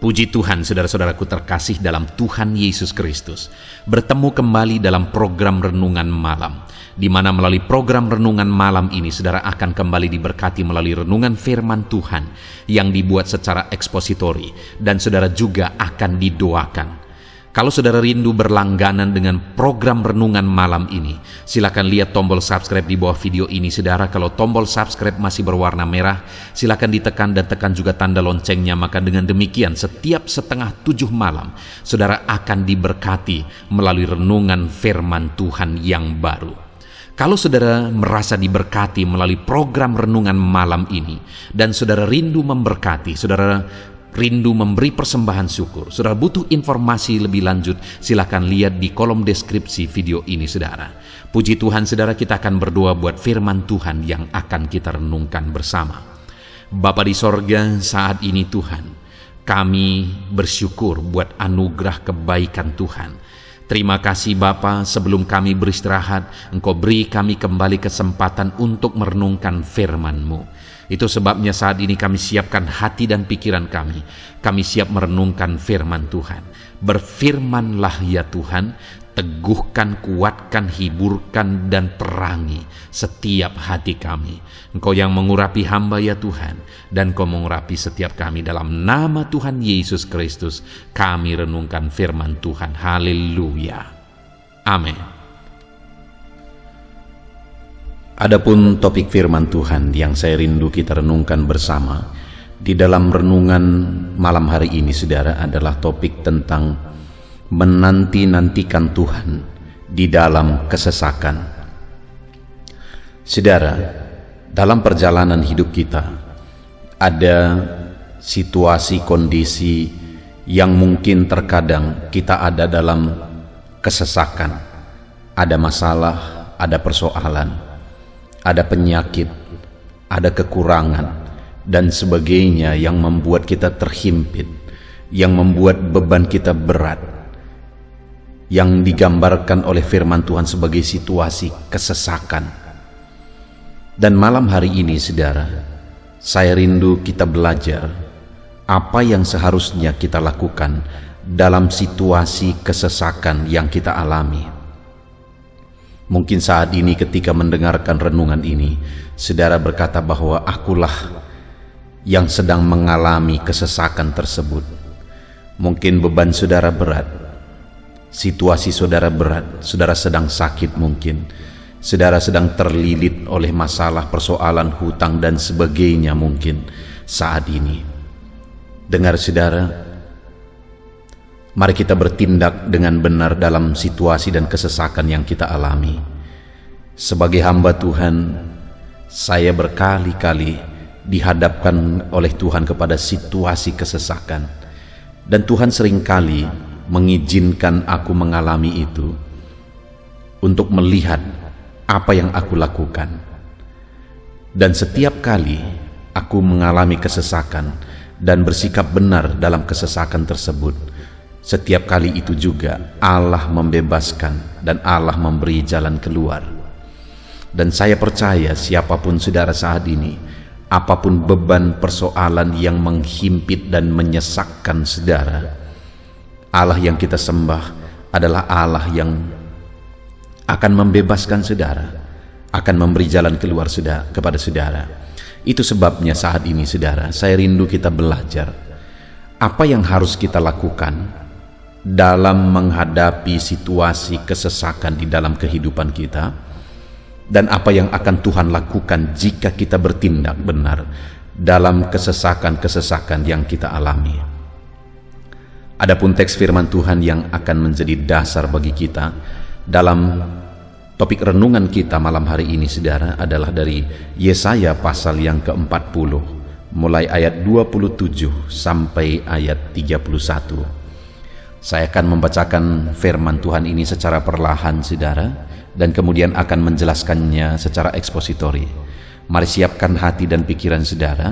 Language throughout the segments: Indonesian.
Puji Tuhan, saudara-saudaraku terkasih dalam Tuhan Yesus Kristus. Bertemu kembali dalam program Renungan Malam, di mana melalui program Renungan Malam ini, saudara akan kembali diberkati melalui renungan firman Tuhan yang dibuat secara ekspositori, dan saudara juga akan didoakan. Kalau saudara rindu berlangganan dengan program Renungan Malam ini, silakan lihat tombol subscribe di bawah video ini, saudara. Kalau tombol subscribe masih berwarna merah, silakan ditekan dan tekan juga tanda loncengnya. Maka dengan demikian, setiap 6:30 malam, saudara akan diberkati melalui renungan firman Tuhan yang baru. Kalau saudara merasa diberkati melalui program Renungan Malam ini, dan saudara rindu memberkati, saudara rindu memberi persembahan syukur, saudara butuh informasi lebih lanjut, silakan lihat di kolom deskripsi video ini, saudara. Puji Tuhan, saudara, kita akan berdoa buat firman Tuhan yang akan kita renungkan bersama. Bapa di sorga, saat ini Tuhan, kami bersyukur buat anugerah kebaikan Tuhan. Terima kasih Bapa, sebelum kami beristirahat, Engkau beri kami kembali kesempatan untuk merenungkan firman-Mu. Itu sebabnya saat ini kami siapkan hati dan pikiran kami. Kami siap merenungkan firman Tuhan. Berfirmanlah ya Tuhan, teguhkan, kuatkan, hiburkan, dan terangi setiap hati kami. Engkau yang mengurapi hamba ya Tuhan, dan Engkau mengurapi setiap kami. Dalam nama Tuhan Yesus Kristus, kami renungkan firman Tuhan. Haleluya. Amin. Adapun topik firman Tuhan yang saya rindu kita renungkan bersama di dalam renungan malam hari ini, saudara, adalah topik tentang menanti-nantikan Tuhan di dalam kesesakan. Saudara, dalam perjalanan hidup kita ada situasi kondisi yang mungkin terkadang kita ada dalam kesesakan, ada masalah, ada persoalan, ada penyakit, ada kekurangan, dan sebagainya yang membuat kita terhimpit, yang membuat beban kita berat, yang digambarkan oleh firman Tuhan sebagai situasi kesesakan. Dan malam hari ini, saudara, saya rindu kita belajar apa yang seharusnya kita lakukan dalam situasi kesesakan yang kita alami. Mungkin saat ini ketika mendengarkan renungan ini, saudara berkata bahwa akulah yang sedang mengalami kesesakan tersebut. Mungkin beban saudara berat, situasi saudara berat, saudara sedang sakit mungkin, saudara sedang terlilit oleh masalah, persoalan, hutang, dan sebagainya mungkin saat ini. Dengar saudara, mari kita bertindak dengan benar dalam situasi dan kesesakan yang kita alami. Sebagai hamba Tuhan, saya berkali-kali dihadapkan oleh Tuhan kepada situasi kesesakan. Dan Tuhan seringkali mengizinkan aku mengalami itu untuk melihat apa yang aku lakukan. Dan setiap kali aku mengalami kesesakan dan bersikap benar dalam kesesakan tersebut, setiap kali itu juga Allah membebaskan dan Allah memberi jalan keluar. Dan saya percaya siapapun saudara saat ini, apapun beban persoalan yang menghimpit dan menyesakkan saudara, Allah yang kita sembah adalah Allah yang akan membebaskan saudara, akan memberi jalan keluar kepada saudara. Itu sebabnya saat ini, saudara, saya rindu kita belajar apa yang harus kita lakukan dalam menghadapi situasi kesesakan di dalam kehidupan kita, dan apa yang akan Tuhan lakukan jika kita bertindak benar dalam kesesakan-kesesakan yang kita alami. Adapun teks firman Tuhan yang akan menjadi dasar bagi kita dalam topik renungan kita malam hari ini, saudara, adalah dari Yesaya pasal yang ke-40, mulai ayat 27 sampai ayat 31. Saya akan membacakan firman Tuhan ini secara perlahan, saudara, dan kemudian akan menjelaskannya secara ekspositori. Mari siapkan hati dan pikiran saudara,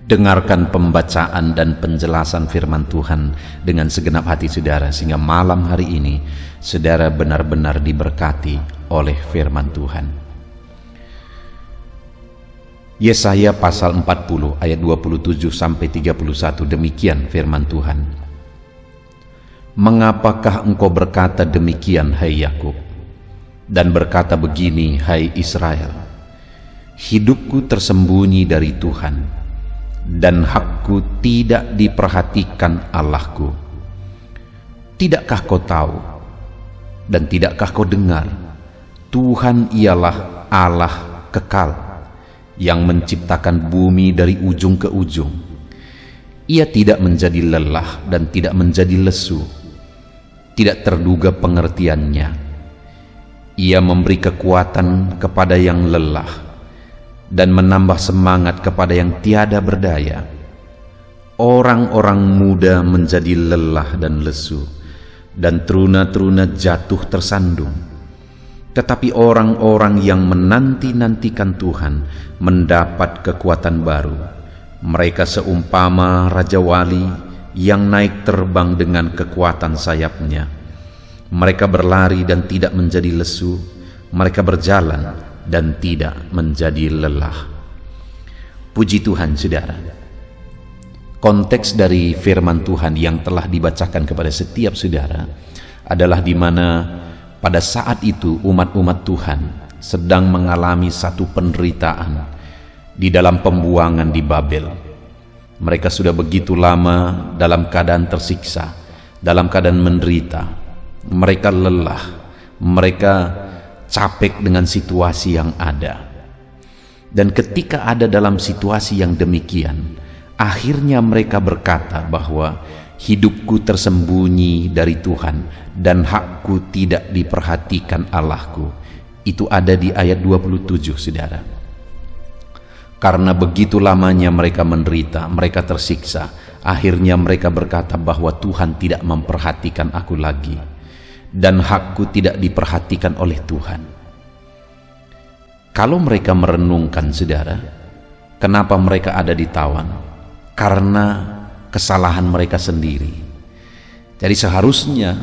dengarkan pembacaan dan penjelasan firman Tuhan dengan segenap hati saudara, sehingga malam hari ini saudara benar-benar diberkati oleh firman Tuhan. Yesaya pasal 40 ayat 27 sampai 31, demikian firman Tuhan. Mengapakah engkau berkata demikian, hai Yakub, dan berkata begini, hai Israel? Hidupku tersembunyi dari Tuhan, dan hakku tidak diperhatikan Allahku. Tidakkah kau tahu, dan tidakkah kau dengar? Tuhan ialah Allah kekal, yang menciptakan bumi dari ujung ke ujung. Ia tidak menjadi lelah dan tidak menjadi lesu. Tidak terduga pengertiannya. Ia memberi kekuatan kepada yang lelah dan menambah semangat kepada yang tiada berdaya. Orang-orang muda menjadi lelah dan lesu, dan teruna-teruna jatuh tersandung. Tetapi orang-orang yang menanti-nantikan Tuhan mendapat kekuatan baru. Mereka seumpama Raja Wali yang naik terbang dengan kekuatan sayapnya. Mereka berlari dan tidak menjadi lesu. Mereka berjalan dan tidak menjadi lelah. Puji Tuhan, saudara. Konteks dari firman Tuhan yang telah dibacakan kepada setiap saudara adalah di mana pada saat itu umat-umat Tuhan sedang mengalami satu penderitaan di dalam pembuangan di Babel. Mereka sudah begitu lama dalam keadaan tersiksa, dalam keadaan menderita. Mereka lelah, mereka capek dengan situasi yang ada. Dan ketika ada dalam situasi yang demikian, akhirnya mereka berkata bahwa hidupku tersembunyi dari Tuhan dan hakku tidak diperhatikan Allahku. Itu ada di ayat 27, saudara. Karena begitu lamanya mereka menderita, mereka tersiksa, akhirnya mereka berkata bahwa Tuhan tidak memperhatikan aku lagi dan hakku tidak diperhatikan oleh Tuhan. Kalau mereka merenungkan, saudara, kenapa mereka ada ditawan? Karena kesalahan mereka sendiri. Jadi seharusnya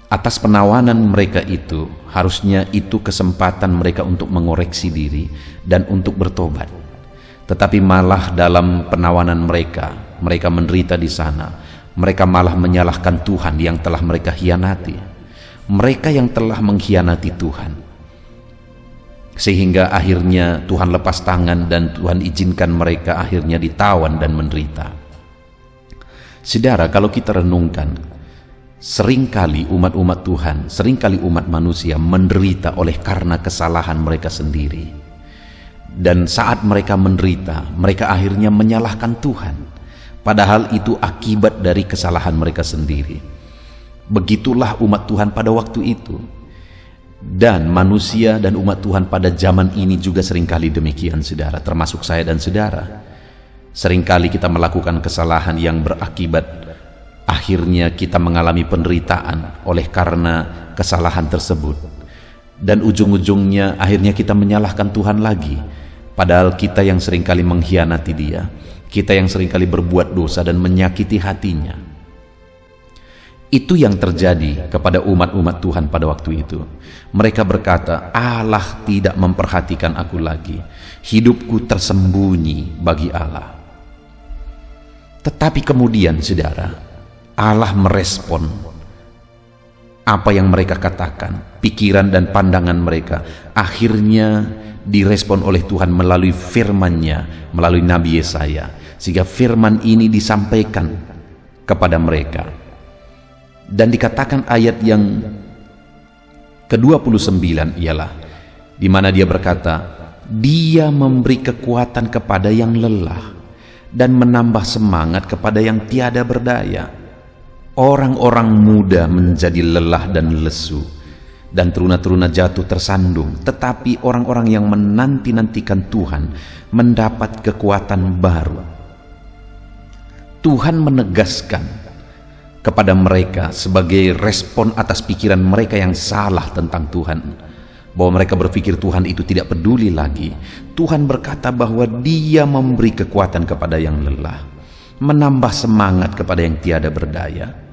atas penawanan mereka itu, harusnya itu kesempatan mereka untuk mengoreksi diri dan untuk bertobat. Tetapi malah dalam penawanan mereka menderita di sana. Mereka malah menyalahkan Tuhan yang telah mereka hianati. Mereka yang telah mengkhianati Tuhan. Sehingga akhirnya Tuhan lepas tangan dan Tuhan izinkan mereka akhirnya ditawan dan menderita. Saudara, kalau kita renungkan, seringkali umat-umat Tuhan, seringkali umat manusia menderita oleh karena kesalahan mereka sendiri. Dan saat mereka menderita, mereka akhirnya menyalahkan Tuhan. Padahal itu akibat dari kesalahan mereka sendiri. Begitulah umat Tuhan pada waktu itu. Dan manusia dan umat Tuhan pada zaman ini juga seringkali demikian, saudara, termasuk saya dan saudara. Seringkali kita melakukan kesalahan yang berakibat akhirnya kita mengalami penderitaan oleh karena kesalahan tersebut. Dan ujung-ujungnya akhirnya kita menyalahkan Tuhan lagi. Padahal kita yang seringkali mengkhianati Dia, kita yang seringkali berbuat dosa dan menyakiti hatinya. Itu yang terjadi kepada umat-umat Tuhan pada waktu itu. Mereka berkata, Allah tidak memperhatikan aku lagi. Hidupku tersembunyi bagi Allah. Tetapi kemudian, saudara, Allah merespon apa yang mereka katakan. Pikiran dan pandangan mereka akhirnya direspon oleh Tuhan melalui firman-Nya, melalui Nabi Yesaya. Sehingga firman ini disampaikan kepada mereka. Dan dikatakan ayat yang ke-29 ialah di mana dia berkata, Dia memberi kekuatan kepada yang lelah dan menambah semangat kepada yang tiada berdaya. Orang-orang muda menjadi lelah dan lesu, dan teruna-teruna jatuh tersandung. Tetapi orang-orang yang menanti-nantikan Tuhan mendapat kekuatan baru. Tuhan menegaskan kepada mereka sebagai respon atas pikiran mereka yang salah tentang Tuhan, bahwa mereka berpikir Tuhan itu tidak peduli lagi. Tuhan berkata bahwa Dia memberi kekuatan kepada yang lelah, menambah semangat kepada yang tiada berdaya.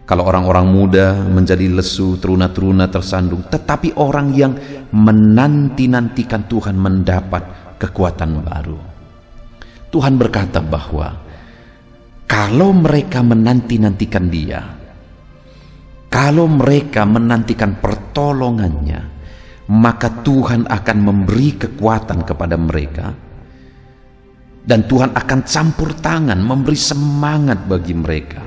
Kalau orang-orang muda menjadi lesu, teruna-teruna tersandung, tetapi orang yang menanti-nantikan Tuhan mendapat kekuatan baru. Tuhan berkata bahwa kalau mereka menanti-nantikan Dia, kalau mereka menantikan pertolongannya, maka Tuhan akan memberi kekuatan kepada mereka, dan Tuhan akan campur tangan memberi semangat bagi mereka.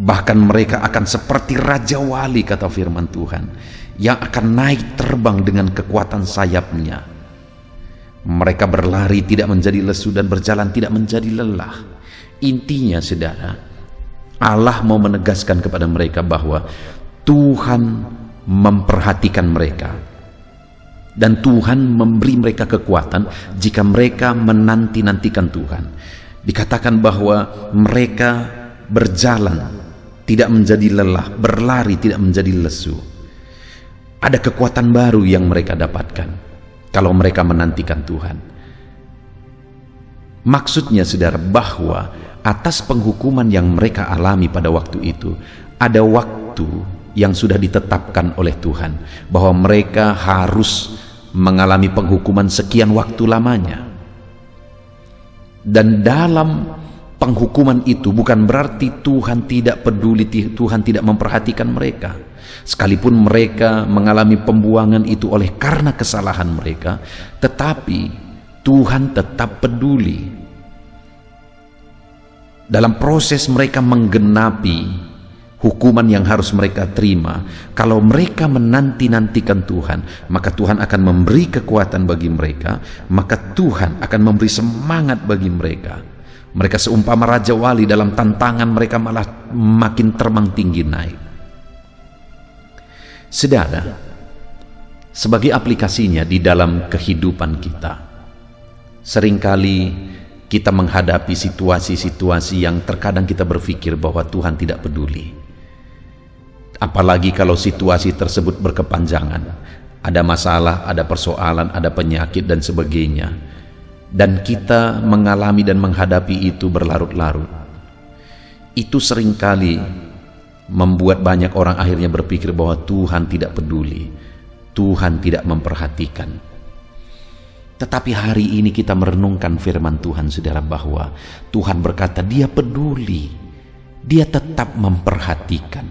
Bahkan mereka akan seperti Raja Wali, kata firman Tuhan, yang akan naik terbang dengan kekuatan sayapnya. Mereka berlari tidak menjadi lesu dan berjalan tidak menjadi lelah. Intinya, saudara, Allah mau menegaskan kepada mereka bahwa Tuhan memperhatikan mereka, dan Tuhan memberi mereka kekuatan jika mereka menanti-nantikan Tuhan. Dikatakan bahwa mereka berjalan tidak menjadi lelah, berlari tidak menjadi lesu. Ada kekuatan baru yang mereka dapatkan kalau mereka menantikan Tuhan. Maksudnya, saudara, bahwa atas penghukuman yang mereka alami pada waktu itu, ada waktu yang sudah ditetapkan oleh Tuhan bahwa mereka harus mengalami penghukuman sekian waktu lamanya. Dan dalam penghukuman itu bukan berarti Tuhan tidak peduli, Tuhan tidak memperhatikan mereka. Sekalipun mereka mengalami pembuangan itu oleh karena kesalahan mereka, tetapi Tuhan tetap peduli. Dalam proses mereka menggenapi hukuman yang harus mereka terima, kalau mereka menanti-nantikan Tuhan, maka Tuhan akan memberi kekuatan bagi mereka, maka Tuhan akan memberi semangat bagi mereka. Mereka seumpama Raja Wali, dalam tantangan mereka malah makin terbang tinggi naik. Saudara, sebagai aplikasinya di dalam kehidupan kita, seringkali kita menghadapi situasi-situasi yang terkadang kita berpikir bahwa Tuhan tidak peduli. Apalagi kalau situasi tersebut berkepanjangan, ada masalah, ada persoalan, ada penyakit dan sebagainya, dan kita mengalami dan menghadapi itu berlarut-larut. Itu seringkali membuat banyak orang akhirnya berpikir bahwa Tuhan tidak peduli, Tuhan tidak memperhatikan. Tetapi hari ini kita merenungkan firman Tuhan, saudara, bahwa Tuhan berkata Dia peduli, Dia tetap memperhatikan.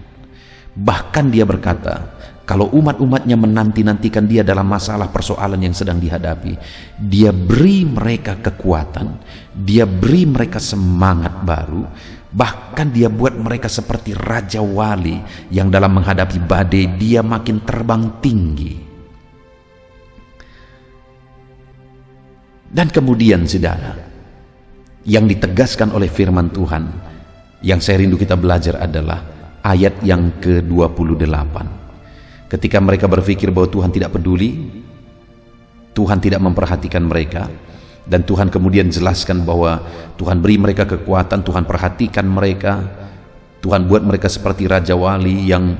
Bahkan Dia berkata, kalau umat-umatnya menanti-nantikan Dia dalam masalah persoalan yang sedang dihadapi, Dia beri mereka kekuatan, Dia beri mereka semangat baru, bahkan Dia buat mereka seperti Raja Wali yang dalam menghadapi badai dia makin terbang tinggi. Dan kemudian, saudara, yang ditegaskan oleh firman Tuhan yang saya rindu kita belajar adalah ayat yang ke-28. Ketika mereka berpikir bahwa Tuhan tidak peduli, Tuhan tidak memperhatikan mereka, dan Tuhan kemudian jelaskan bahwa Tuhan beri mereka kekuatan, Tuhan perhatikan mereka, Tuhan buat mereka seperti Raja Wali yang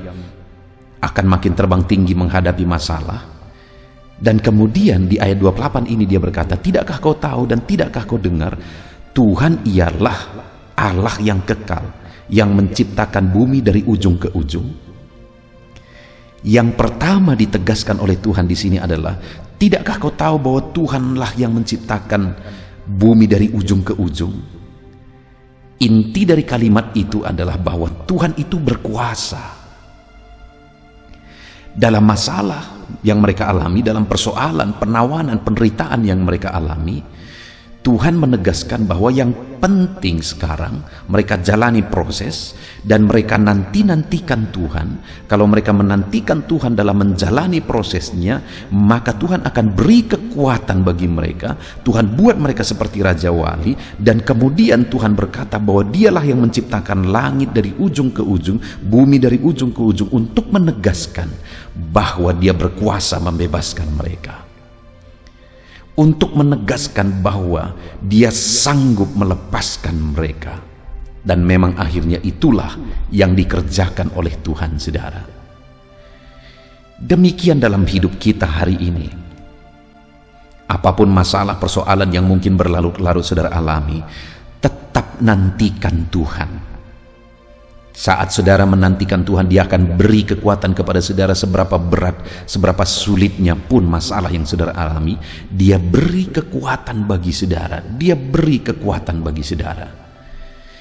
akan makin terbang tinggi menghadapi masalah. Dan kemudian di ayat 28 ini Dia berkata, tidakkah kau tahu dan tidakkah kau dengar, Tuhan ialah Allah yang kekal, yang menciptakan bumi dari ujung ke ujung. Yang pertama ditegaskan oleh Tuhan di sini adalah, tidakkah kau tahu bahwa Tuhanlah yang menciptakan bumi dari ujung ke ujung? Inti dari kalimat itu adalah bahwa Tuhan itu berkuasa. Dalam masalah yang mereka alami, dalam persoalan, penawanan, penderitaan yang mereka alami, Tuhan menegaskan bahwa yang penting sekarang mereka jalani proses dan mereka nanti-nantikan Tuhan. Kalau mereka menantikan Tuhan dalam menjalani prosesnya, maka Tuhan akan beri kekuatan bagi mereka. Tuhan buat mereka seperti Raja Wali, dan kemudian Tuhan berkata bahwa Dialah yang menciptakan langit dari ujung ke ujung, bumi dari ujung ke ujung, untuk menegaskan bahwa Dia berkuasa membebaskan mereka, untuk menegaskan bahwa Dia sanggup melepaskan mereka. Dan memang akhirnya itulah yang dikerjakan oleh Tuhan, saudara. Demikian dalam hidup kita hari ini. Apapun masalah persoalan yang mungkin berlarut-larut saudara alami, tetap nantikan Tuhan. Saat saudara menantikan Tuhan, Dia akan beri kekuatan kepada saudara. Seberapa berat, seberapa sulitnya pun masalah yang saudara alami, Dia beri kekuatan bagi saudara. Dia beri kekuatan bagi saudara.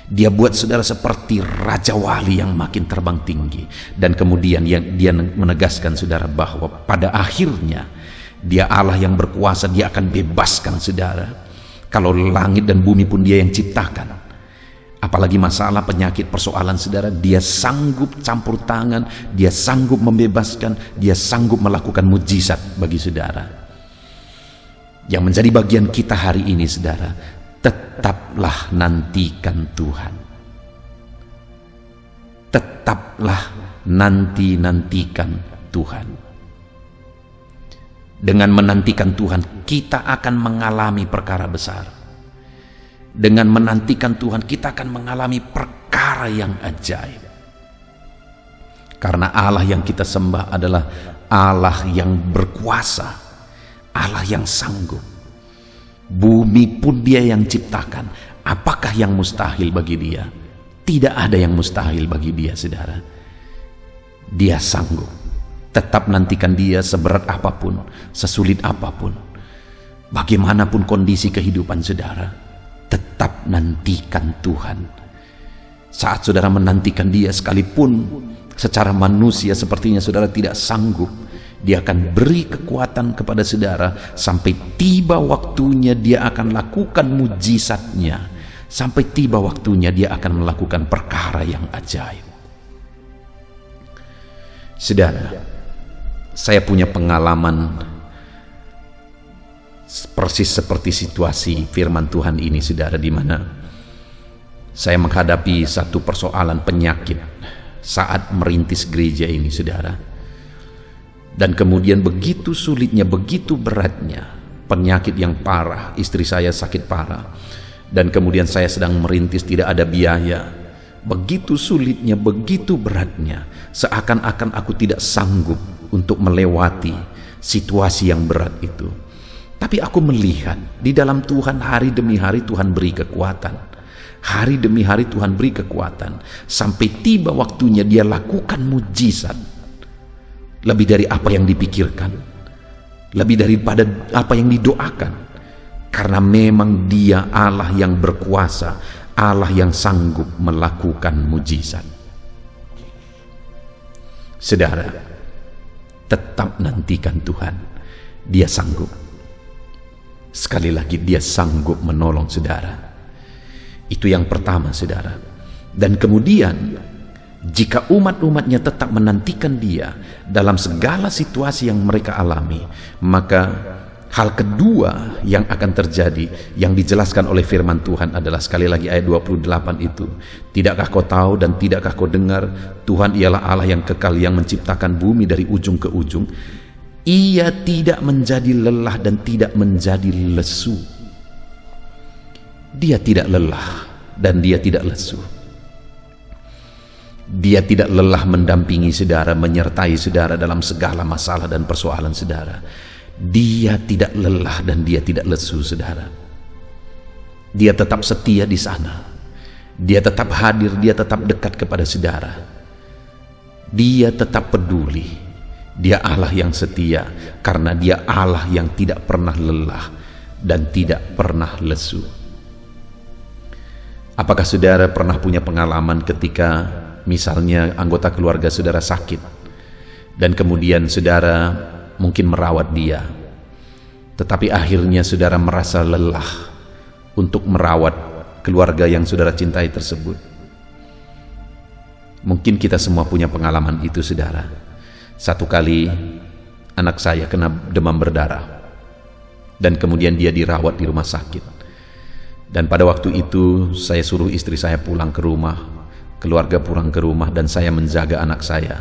Dia buat saudara seperti Raja Wali yang makin terbang tinggi. Dan kemudian Dia menegaskan saudara bahwa pada akhirnya Dia Allah yang berkuasa. Dia akan bebaskan saudara. Kalau langit dan bumi pun Dia yang ciptakan, apalagi masalah, penyakit, persoalan saudara, Dia sanggup campur tangan, Dia sanggup membebaskan, Dia sanggup melakukan mujizat bagi saudara. Yang menjadi bagian kita hari ini saudara, tetaplah nantikan Tuhan. Tetaplah nantikan Tuhan. Dengan menantikan Tuhan, kita akan mengalami perkara besar. Dengan menantikan Tuhan, kita akan mengalami perkara yang ajaib. Karena Allah yang kita sembah adalah Allah yang berkuasa, Allah yang sanggup. Bumi pun Dia yang ciptakan. Apakah yang mustahil bagi Dia? Tidak ada yang mustahil bagi Dia, saudara. Dia sanggup. Tetap nantikan Dia seberat apapun, sesulit apapun. Bagaimanapun kondisi kehidupan saudara, tetap nantikan Tuhan. Saat saudara menantikan Dia, sekalipun secara manusia sepertinya saudara tidak sanggup, Dia akan beri kekuatan kepada saudara. Sampai tiba waktunya Dia akan lakukan mujizatnya. Sampai tiba waktunya Dia akan melakukan perkara yang ajaib. Saudara, saya punya pengalaman persis seperti situasi firman Tuhan ini saudara, di mana saya menghadapi satu persoalan penyakit saat merintis gereja ini saudara. Dan kemudian begitu sulitnya, begitu beratnya, penyakit yang parah, istri saya sakit parah, dan kemudian saya sedang merintis, tidak ada biaya. Begitu sulitnya, begitu beratnya, seakan-akan aku tidak sanggup untuk melewati situasi yang berat itu. Tapi aku melihat di dalam Tuhan, hari demi hari Tuhan beri kekuatan. Hari demi hari Tuhan beri kekuatan. Sampai tiba waktunya Dia lakukan mujizat. Lebih dari apa yang dipikirkan. Lebih daripada apa yang didoakan. Karena memang Dia Allah yang berkuasa. Allah yang sanggup melakukan mujizat. Saudara, tetap nantikan Tuhan. Dia sanggup. Sekali lagi, Dia sanggup menolong saudara. Itu yang pertama saudara. Dan kemudian jika umat-umatnya tetap menantikan Dia dalam segala situasi yang mereka alami, maka hal kedua yang akan terjadi yang dijelaskan oleh firman Tuhan adalah, sekali lagi ayat 28 itu, tidakkah kau tahu dan tidakkah kau dengar, Tuhan ialah Allah yang kekal, yang menciptakan bumi dari ujung ke ujung. Ia tidak menjadi lelah dan tidak menjadi lesu. Dia tidak lelah dan Dia tidak lesu. Dia tidak lelah mendampingi saudara, menyertai saudara dalam segala masalah dan persoalan saudara. Dia tidak lelah dan Dia tidak lesu saudara. Dia tetap setia di sana. Dia tetap hadir, Dia tetap dekat kepada saudara. Dia tetap peduli. Dia Allah yang setia, karena Dia Allah yang tidak pernah lelah dan tidak pernah lesu. Apakah saudara pernah punya pengalaman ketika misalnya anggota keluarga saudara sakit, dan kemudian saudara mungkin merawat dia, tetapi akhirnya saudara merasa lelah untuk merawat keluarga yang saudara cintai tersebut? Mungkin kita semua punya pengalaman itu saudara. Satu kali anak saya kena demam berdarah, dan kemudian dia dirawat di rumah sakit. Dan pada waktu itu saya suruh istri saya pulang ke rumah, keluarga pulang ke rumah, dan saya menjaga anak saya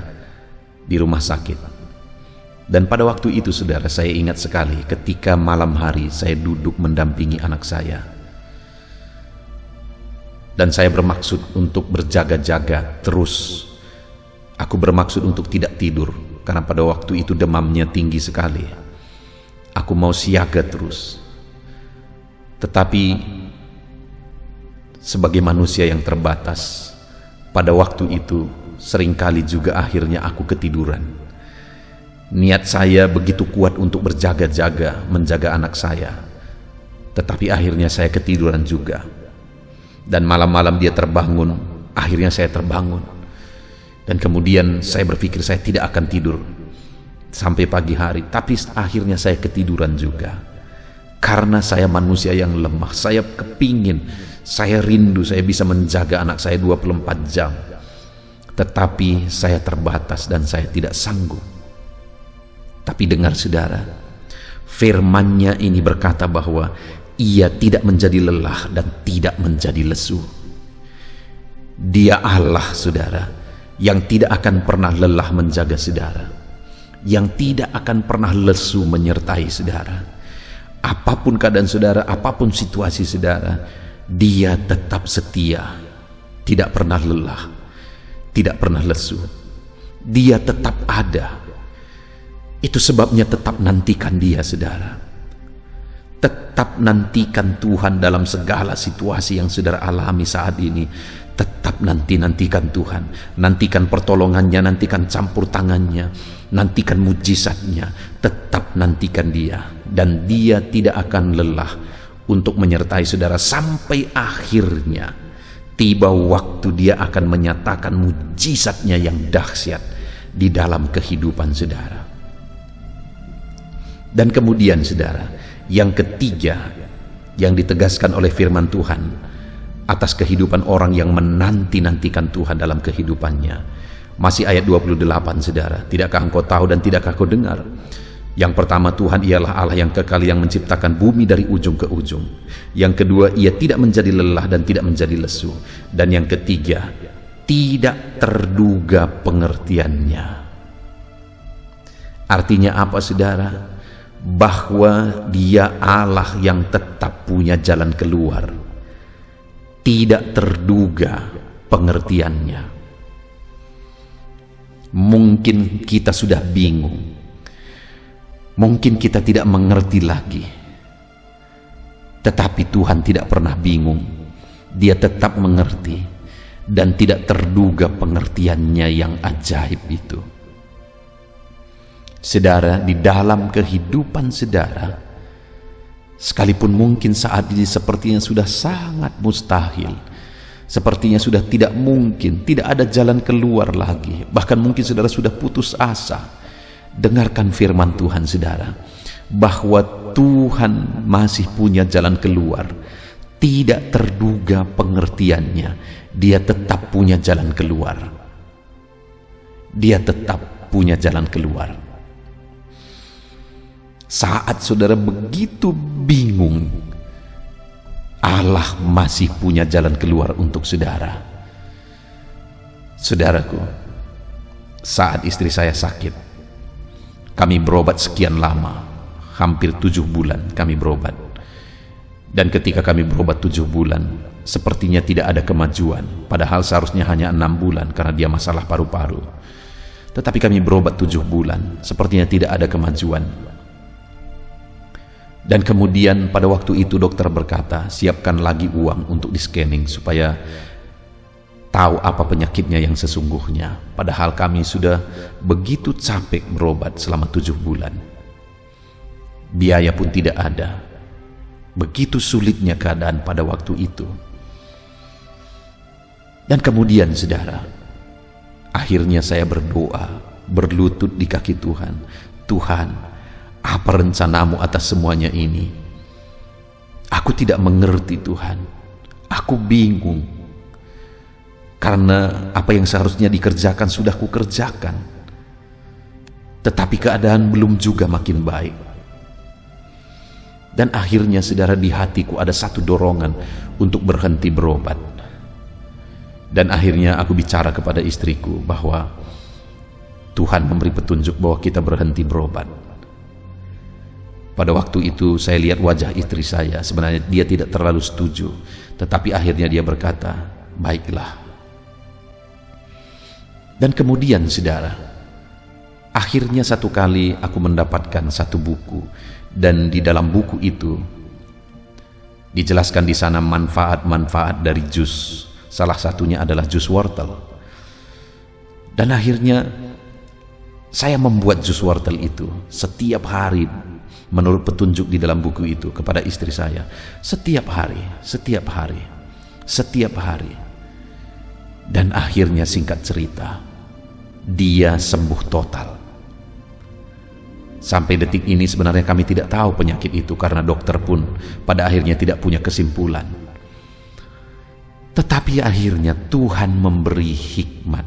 di rumah sakit. Dan pada waktu itu saudara, saya ingat sekali ketika malam hari saya duduk mendampingi anak saya. Dan saya bermaksud untuk berjaga-jaga terus. Aku bermaksud untuk tidak tidur, karena pada waktu itu demamnya tinggi sekali. Aku mau siaga terus. Tetapi sebagai manusia yang terbatas, pada waktu itu seringkali juga akhirnya aku ketiduran. Niat saya begitu kuat untuk berjaga-jaga menjaga anak saya, tetapi akhirnya saya ketiduran juga. Dan malam-malam dia terbangun, akhirnya saya terbangun. Dan kemudian saya berpikir saya tidak akan tidur sampai pagi hari, tapi akhirnya saya ketiduran juga. Karena saya manusia yang lemah, saya kepingin, saya rindu saya bisa menjaga anak saya 24 jam. Tetapi saya terbatas dan saya tidak sanggup. Tapi dengar saudara, firman-Nya ini berkata bahwa Ia tidak menjadi lelah dan tidak menjadi lesu. Dia Allah, saudara, yang tidak akan pernah lelah menjaga saudara, yang tidak akan pernah lesu menyertai saudara. Apapun keadaan saudara, apapun situasi saudara, Dia tetap setia, tidak pernah lelah, tidak pernah lesu. Dia tetap ada. Itu sebabnya tetap nantikan Dia, saudara. Tetap nantikan Tuhan dalam segala situasi yang saudara alami saat ini. Tetap nantikan Tuhan, nantikan pertolongannya, nantikan campur tangannya, nantikan mujizatnya. Tetap nantikan Dia, dan Dia tidak akan lelah untuk menyertai saudara sampai akhirnya tiba waktu Dia akan menyatakan mujizatnya yang dahsyat di dalam kehidupan saudara. Dan kemudian saudara, yang ketiga yang ditegaskan oleh firman Tuhan atas kehidupan orang yang menanti-nantikan Tuhan dalam kehidupannya, masih ayat 28 saudara. Tidakkah engkau tahu dan tidakkah kau dengar? Yang pertama, Tuhan ialah Allah yang kekal, yang menciptakan bumi dari ujung ke ujung. Yang kedua, Ia tidak menjadi lelah dan tidak menjadi lesu. Dan yang ketiga, tidak terduga pengertiannya. Artinya apa saudara? Bahwa Dia Allah yang tetap punya jalan keluar, tidak terduga pengertiannya. Mungkin kita sudah bingung, mungkin kita tidak mengerti lagi, tetapi Tuhan tidak pernah bingung. Dia tetap mengerti dan tidak terduga pengertiannya yang ajaib itu. Saudara, di dalam kehidupan saudara, sekalipun mungkin saat ini sepertinya sudah sangat mustahil, sepertinya sudah tidak mungkin, tidak ada jalan keluar lagi, bahkan mungkin saudara sudah putus asa, dengarkan firman Tuhan saudara, bahwa Tuhan masih punya jalan keluar. Tidak terduga pengertiannya, Dia tetap punya jalan keluar. Dia tetap punya jalan keluar. Saat saudara begitu bingung, Allah masih punya jalan keluar untuk saudara. Saudaraku, saat istri saya sakit, kami berobat sekian lama, hampir 7 bulan kami berobat. Dan ketika kami berobat 7 bulan, sepertinya tidak ada kemajuan, padahal seharusnya hanya 6 bulan karena dia masalah paru-paru. Tetapi kami berobat 7 bulan, sepertinya tidak ada kemajuan. Dan kemudian pada waktu itu dokter berkata, siapkan lagi uang untuk di-scanning supaya tahu apa penyakitnya yang sesungguhnya. Padahal kami sudah begitu capek berobat selama 7 bulan. Biaya pun tidak ada. Begitu sulitnya keadaan pada waktu itu. Dan kemudian saudara, akhirnya saya berdoa, berlutut di kaki Tuhan. Tuhan, apa rencanamu atas semuanya ini? Aku tidak mengerti Tuhan. Aku bingung. Karena apa yang seharusnya dikerjakan sudah kukerjakan. Tetapi keadaan belum juga makin baik. Dan akhirnya saudara, di hatiku ada satu dorongan untuk berhenti berobat. Dan akhirnya aku bicara kepada istriku bahwa Tuhan memberi petunjuk bahwa kita berhenti berobat. Pada waktu itu saya lihat wajah istri saya, sebenarnya dia tidak terlalu setuju, tetapi akhirnya dia berkata, baiklah. Dan kemudian saudara, akhirnya satu kali aku mendapatkan satu buku, dan di dalam buku itu dijelaskan di sana manfaat-manfaat dari jus salah satunya adalah jus wortel. Dan akhirnya saya membuat jus wortel itu setiap hari menurut petunjuk di dalam buku itu kepada istri saya, setiap hari. Dan akhirnya singkat cerita, dia sembuh total. Sampai detik ini sebenarnya kami tidak tahu penyakit itu karena dokter pun pada akhirnya tidak punya kesimpulan. Tetapi akhirnya Tuhan memberi hikmat,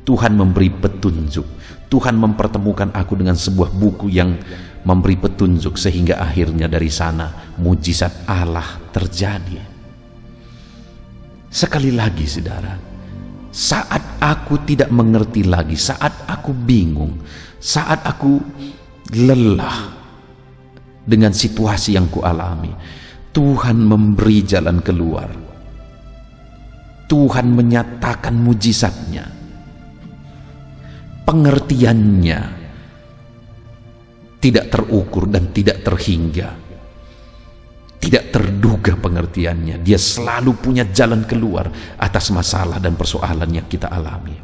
Tuhan memberi petunjuk, Tuhan mempertemukan aku dengan sebuah buku yang memberi petunjuk, sehingga akhirnya dari sana mujizat Allah terjadi. Sekali lagi saudara, saat aku tidak mengerti lagi, saat aku bingung, saat aku lelah dengan situasi yang kualami, Tuhan memberi jalan keluar. Tuhan menyatakan mujizatnya, pengertiannya tidak terukur dan tidak terhingga, tidak terduga pengertiannya. Dia selalu punya jalan keluar atas masalah dan persoalan yang kita alami.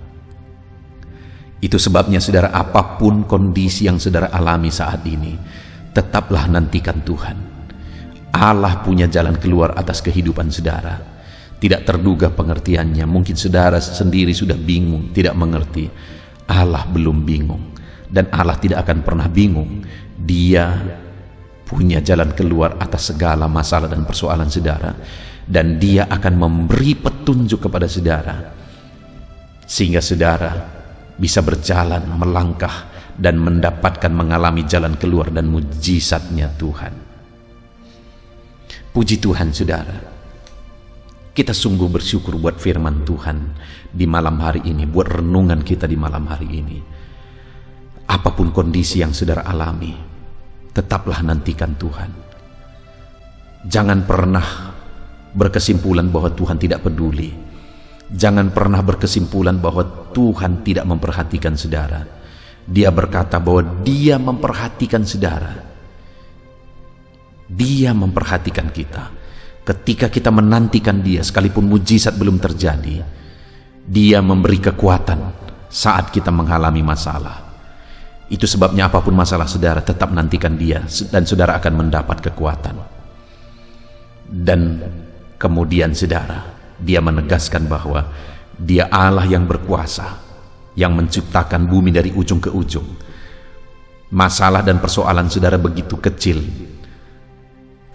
Itu sebabnya saudara, apapun kondisi yang saudara alami saat ini, tetaplah nantikan Tuhan. Allah punya jalan keluar atas kehidupan saudara. Tidak terduga pengertiannya. Mungkin saudara sendiri sudah bingung, tidak mengerti. Allah belum bingung, dan Allah tidak akan pernah bingung. Dia punya jalan keluar atas segala masalah dan persoalan saudara, dan Dia akan memberi petunjuk kepada saudara sehingga saudara bisa berjalan, melangkah, dan mendapatkan mengalami jalan keluar dan mujizatnya Tuhan. Puji Tuhan saudara, kita sungguh bersyukur buat firman Tuhan di malam hari ini, buat renungan kita di malam hari ini. Apapun kondisi yang saudara alami, tetaplah nantikan Tuhan. Jangan pernah berkesimpulan bahwa Tuhan tidak peduli. Jangan pernah berkesimpulan bahwa Tuhan tidak memperhatikan saudara. Dia berkata bahwa Dia memperhatikan saudara. Dia memperhatikan kita. Ketika kita menantikan Dia, sekalipun mujizat belum terjadi, Dia memberi kekuatan saat kita mengalami masalah. Itu sebabnya apapun masalah saudara, tetap nantikan Dia, dan saudara akan mendapat kekuatan. Dan kemudian saudara, Dia menegaskan bahwa Dia Allah yang berkuasa, yang menciptakan bumi dari ujung ke ujung. Masalah dan persoalan saudara begitu kecil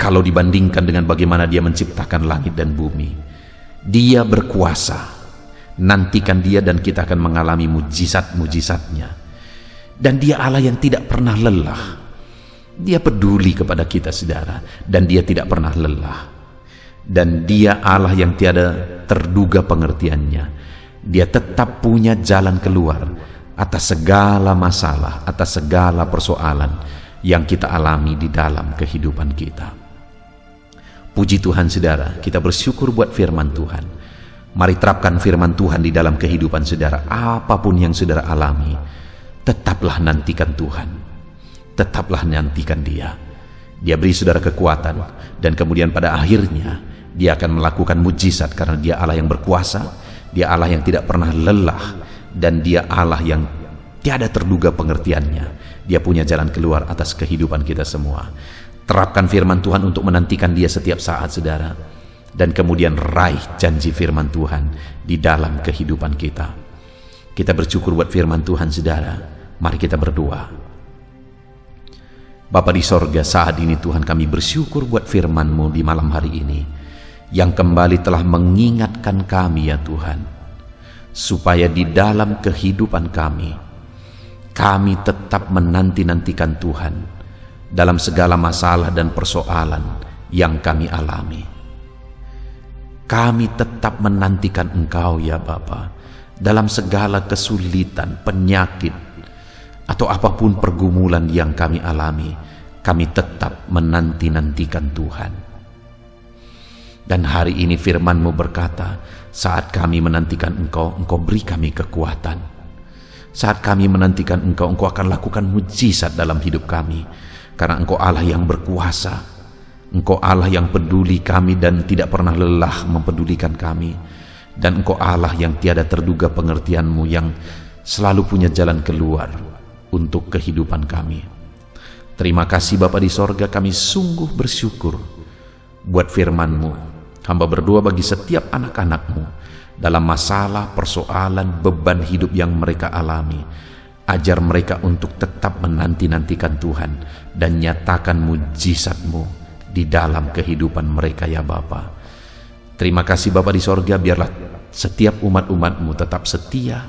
kalau dibandingkan dengan bagaimana Dia menciptakan langit dan bumi. Dia berkuasa. Nantikan Dia dan kita akan mengalami mujizat-mujizatnya. Dan Dia Allah yang tidak pernah lelah. Dia peduli kepada kita saudara, dan Dia tidak pernah lelah. Dan Dia Allah yang tiada terduga pengertiannya. Dia tetap punya jalan keluar atas segala masalah, atas segala persoalan yang kita alami di dalam kehidupan kita. Puji Tuhan saudara, kita bersyukur buat firman Tuhan. Mari terapkan firman Tuhan di dalam kehidupan saudara. Apapun yang saudara alami, tetaplah nantikan Tuhan. Tetaplah nantikan Dia. Dia beri saudara kekuatan, dan kemudian pada akhirnya Dia akan melakukan mujizat karena Dia Allah yang berkuasa, Dia Allah yang tidak pernah lelah, dan Dia Allah yang tiada terduga pengertiannya. Dia punya jalan keluar atas kehidupan kita semua. Terapkan firman Tuhan untuk menantikan Dia setiap saat saudara, dan kemudian raih janji firman Tuhan di dalam kehidupan kita. Kita bersyukur buat firman Tuhan saudara. Mari kita berdoa. Bapa di sorga, saat ini Tuhan kami bersyukur buat firman-Mu di malam hari ini, yang kembali telah mengingatkan kami ya Tuhan, supaya di dalam kehidupan kami tetap menanti-nantikan Tuhan dalam segala masalah dan persoalan yang kami alami. Kami tetap menantikan Engkau ya Bapa, dalam segala kesulitan, penyakit, atau apapun pergumulan yang kami alami. Kami tetap menanti-nantikan Tuhan. Dan hari ini firman-Mu berkata, saat kami menantikan Engkau, Engkau beri kami kekuatan. Saat kami menantikan Engkau, Engkau akan lakukan mujizat dalam hidup kami. Karena Engkau Allah yang berkuasa. Engkau Allah yang peduli kami dan tidak pernah lelah mempedulikan kami. Dan Engkau Allah yang tiada terduga pengertian-Mu, yang selalu punya jalan keluar untuk kehidupan kami. Terima kasih Bapa di sorga, kami sungguh bersyukur buat firman-Mu. Hamba berdoa bagi setiap anak-anak-Mu dalam masalah, persoalan, beban hidup yang mereka alami. Ajar mereka untuk tetap menanti-nantikan Tuhan dan nyatakan mujizat-Mu di dalam kehidupan mereka ya Bapa. Terima kasih Bapa di sorga, biarlah setiap umat-umat-Mu tetap setia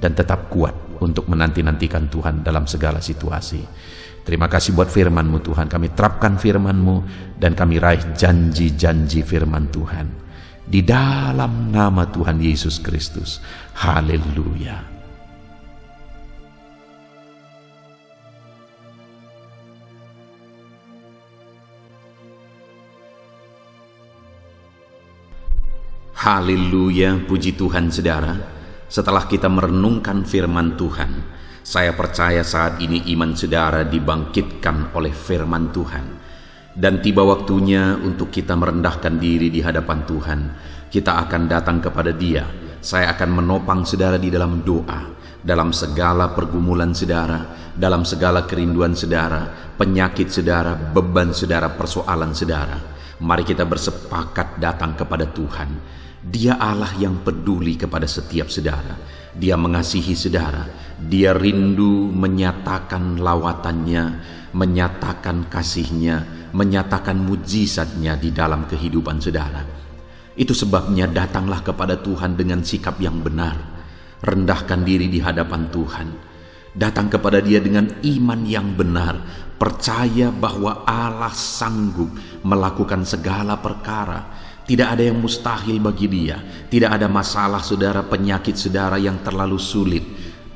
dan tetap kuat untuk menanti-nantikan Tuhan dalam segala situasi. Terima kasih buat firman-Mu Tuhan, kami terapkan firman-Mu dan kami raih janji-janji firman Tuhan. Di dalam nama Tuhan Yesus Kristus. Haleluya. Haleluya, puji Tuhan saudara. Setelah kita merenungkan firman Tuhan, saya percaya saat ini iman saudara dibangkitkan oleh firman Tuhan. Dan tiba waktunya untuk kita merendahkan diri di hadapan Tuhan. Kita akan datang kepada Dia. Saya akan menopang saudara di dalam doa, dalam segala pergumulan saudara, dalam segala kerinduan saudara, penyakit saudara, beban saudara, persoalan saudara. Mari kita bersepakat datang kepada Tuhan. Dia Allah yang peduli kepada setiap saudara. Dia mengasihi saudara. Dia rindu menyatakan lawatannya, menyatakan kasihnya, menyatakan mujizatnya di dalam kehidupan saudara. Itu sebabnya datanglah kepada Tuhan dengan sikap yang benar. Rendahkan diri di hadapan Tuhan. Datang kepada Dia dengan iman yang benar. Percaya bahwa Allah sanggup melakukan segala perkara. Tidak ada yang mustahil bagi Dia. Tidak ada masalah saudara, penyakit saudara yang terlalu sulit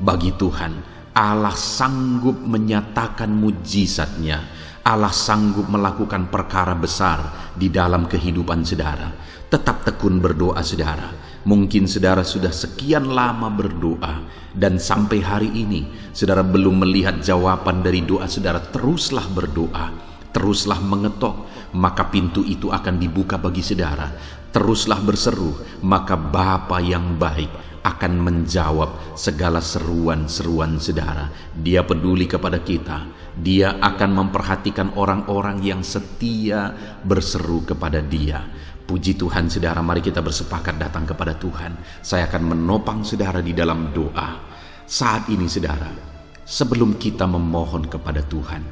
bagi Tuhan. Allah sanggup menyatakan mujizatnya. Allah sanggup melakukan perkara besar di dalam kehidupan saudara. Tetap tekun berdoa saudara. Mungkin saudara sudah sekian lama berdoa dan sampai hari ini saudara belum melihat jawaban dari doa saudara. Teruslah berdoa, teruslah mengetok, maka pintu itu akan dibuka bagi saudara. Teruslah berseru, maka Bapa yang baik akan menjawab segala seruan-seruan saudara. Dia peduli kepada kita. Dia akan memperhatikan orang-orang yang setia berseru kepada Dia. Puji Tuhan saudara, mari kita bersepakat datang kepada Tuhan. Saya akan menopang saudara di dalam doa. Saat ini saudara, sebelum kita memohon kepada Tuhan,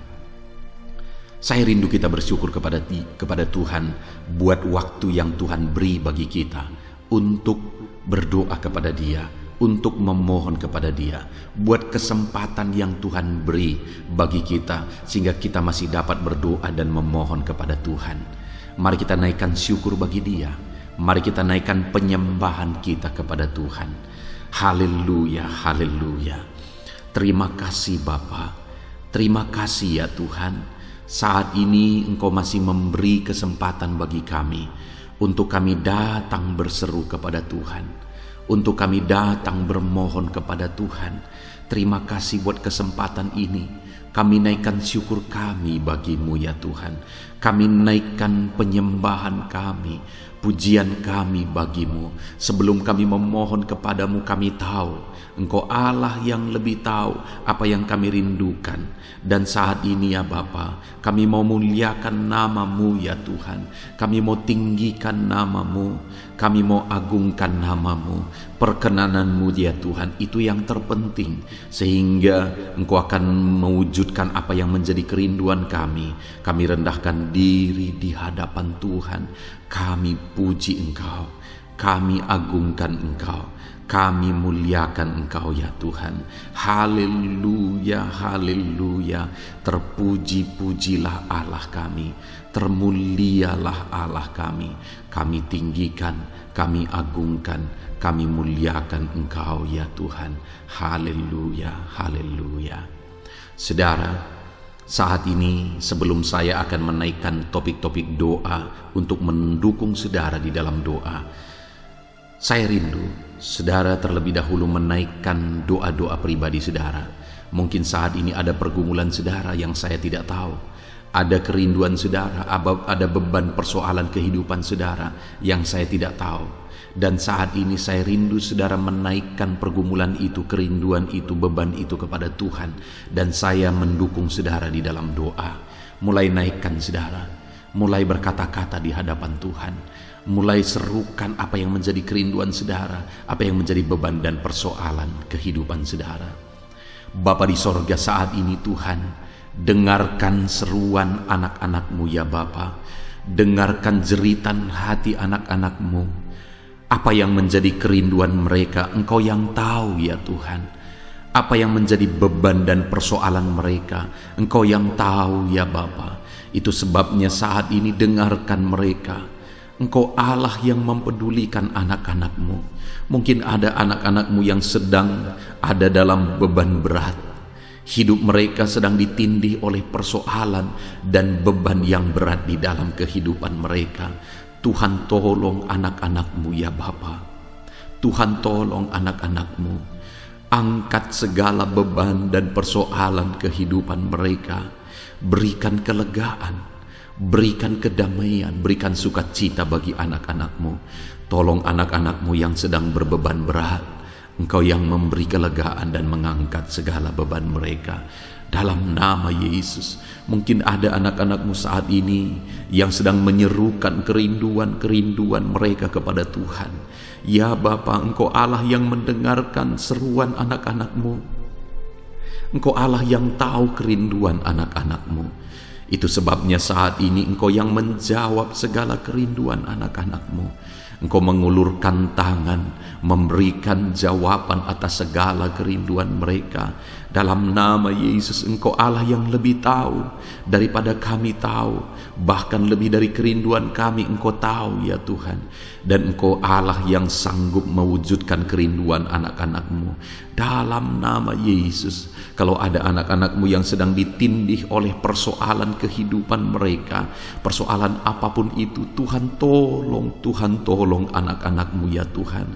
saya rindu kita bersyukur kepada Tuhan buat waktu yang Tuhan beri bagi kita untuk berdoa kepada Dia, untuk memohon kepada Dia, buat kesempatan yang Tuhan beri bagi kita sehingga kita masih dapat berdoa dan memohon kepada Tuhan. Mari kita naikkan syukur bagi Dia. Mari kita naikkan penyembahan kita kepada Tuhan. Haleluya, haleluya. Terima kasih Bapa. Terima kasih ya Tuhan. Saat ini Engkau masih memberi kesempatan bagi kami untuk kami datang berseru kepada Tuhan, untuk kami datang bermohon kepada Tuhan. Terima kasih buat kesempatan ini. Kami naikkan syukur kami bagi-Mu ya Tuhan. Kami naikkan penyembahan kami, pujian kami bagi-Mu. Sebelum kami memohon kepadamu, kami tahu Engkau Allah yang lebih tahu apa yang kami rindukan. Dan saat ini ya Bapa, kami mau muliakan nama-Mu ya Tuhan. Kami mau tinggikan nama-Mu, kami mau agungkan nama-Mu. Perkenanan-Mu ya Tuhan, itu yang terpenting. Sehingga Engkau akan mewujudkan apa yang menjadi kerinduan kami. Kami rendahkan diri di hadapan Tuhan. Kami puji Engkau, kami agungkan Engkau, kami muliakan Engkau ya Tuhan. Haleluya, haleluya. Terpuji-pujilah Allah kami, termulialah Allah kami. Kami tinggikan, kami agungkan, kami muliakan Engkau ya Tuhan. Haleluya, haleluya. Saudara, saat ini sebelum saya akan menaikkan topik-topik doa untuk mendukung saudara di dalam doa, saya rindu saudara terlebih dahulu menaikkan doa-doa pribadi saudara. Mungkin saat ini ada pergumulan saudara yang saya tidak tahu, ada kerinduan saudara, ada beban persoalan kehidupan saudara yang saya tidak tahu. Dan saat ini saya rindu saudara menaikkan pergumulan itu, kerinduan itu, beban itu kepada Tuhan. Dan saya mendukung saudara di dalam doa. Mulai naikkan saudara, mulai berkata-kata di hadapan Tuhan, mulai serukan apa yang menjadi kerinduan saudara, apa yang menjadi beban dan persoalan kehidupan saudara. Bapa di sorga, saat ini Tuhan, dengarkan seruan anak-anak-Mu ya Bapa. Dengarkan jeritan hati anak-anak-Mu. Apa yang menjadi kerinduan mereka, Engkau yang tahu ya Tuhan. Apa yang menjadi beban dan persoalan mereka, Engkau yang tahu ya Bapa. Itu sebabnya saat ini dengarkan mereka. Engkau Allah yang mempedulikan anak-anak-Mu. Mungkin ada anak-anak-Mu yang sedang ada dalam beban berat. Hidup mereka sedang ditindih oleh persoalan dan beban yang berat di dalam kehidupan mereka. Tuhan tolong anak-anak-Mu ya Bapa. Tuhan tolong anak-anak-Mu. Angkat segala beban dan persoalan kehidupan mereka. Berikan kelegaan, berikan kedamaian, berikan sukacita bagi anak-anak-Mu. Tolong anak-anak-Mu yang sedang berbeban berat. Engkau yang memberi kelegaan dan mengangkat segala beban mereka. Dalam nama Yesus, mungkin ada anak-anak-Mu saat ini yang sedang menyerukan kerinduan-kerinduan mereka kepada Tuhan. Ya Bapa, Engkau Allah yang mendengarkan seruan anak-anak-Mu. Engkau Allah yang tahu kerinduan anak-anak-Mu. Itu sebabnya saat ini Engkau yang menjawab segala kerinduan anak-anak-Mu. Engkau mengulurkan tangan, memberikan jawaban atas segala kerinduan mereka. Dalam nama Yesus, Engkau Allah yang lebih tahu daripada kami tahu. Bahkan lebih dari kerinduan kami Engkau tahu ya Tuhan. Dan Engkau Allah yang sanggup mewujudkan kerinduan anak-anak-Mu. Dalam nama Yesus, kalau ada anak-anak-Mu yang sedang ditindih oleh persoalan kehidupan mereka, persoalan apapun itu, Tuhan tolong anak-anak-Mu ya Tuhan.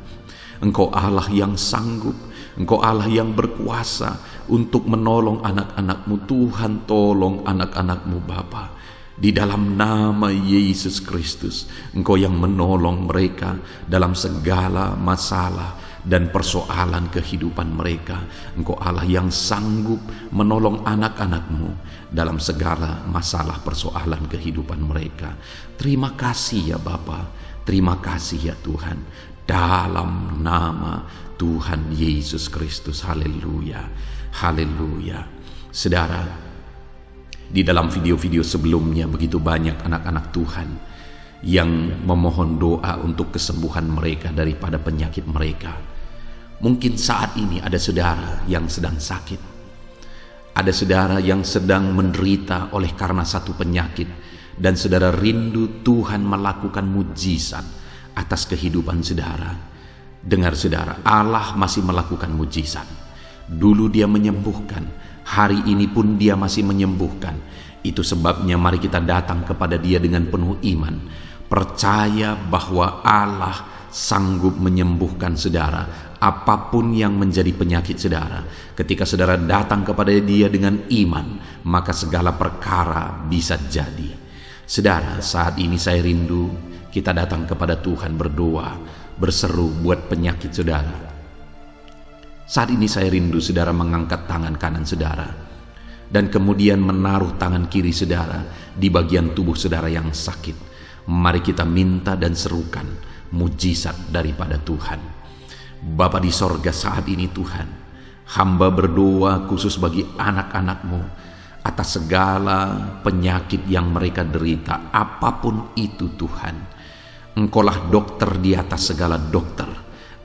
Engkau Allah yang sanggup, Engkau Allah yang berkuasa untuk menolong anak-anak-Mu. Tuhan tolong anak-anak-Mu Bapa. Di dalam nama Yesus Kristus, Engkau yang menolong mereka dalam segala masalah dan persoalan kehidupan mereka. Engkau Allah yang sanggup menolong anak-anak-Mu dalam segala masalah persoalan kehidupan mereka. Terima kasih ya Bapa, terima kasih ya Tuhan. Dalam nama Tuhan Yesus Kristus, haleluya, haleluya. Saudara, di dalam video-video sebelumnya begitu banyak anak-anak Tuhan yang memohon doa untuk kesembuhan mereka daripada penyakit mereka. Mungkin saat ini ada saudara yang sedang sakit. Ada saudara yang sedang menderita oleh karena satu penyakit. Dan saudara rindu Tuhan melakukan mujizat atas kehidupan saudara. Dengar saudara, Allah masih melakukan mujizat. Dulu Dia menyembuhkan, hari ini pun Dia masih menyembuhkan. Itu sebabnya mari kita datang kepada Dia dengan penuh iman. Percaya bahwa Allah sanggup menyembuhkan saudara. Apapun yang menjadi penyakit saudara, ketika saudara datang kepada Dia dengan iman, maka segala perkara bisa jadi. Saudara, saat ini saya rindu kita datang kepada Tuhan berdoa, berseru buat penyakit saudara. Saat ini saya rindu saudara mengangkat tangan kanan saudara dan kemudian menaruh tangan kiri saudara di bagian tubuh saudara yang sakit. Mari kita minta dan serukan mujizat daripada Tuhan. Bapa di sorga, saat ini Tuhan, hamba berdoa khusus bagi anak-anak-Mu atas segala penyakit yang mereka derita, apapun itu Tuhan. Engkaulah dokter di atas segala dokter,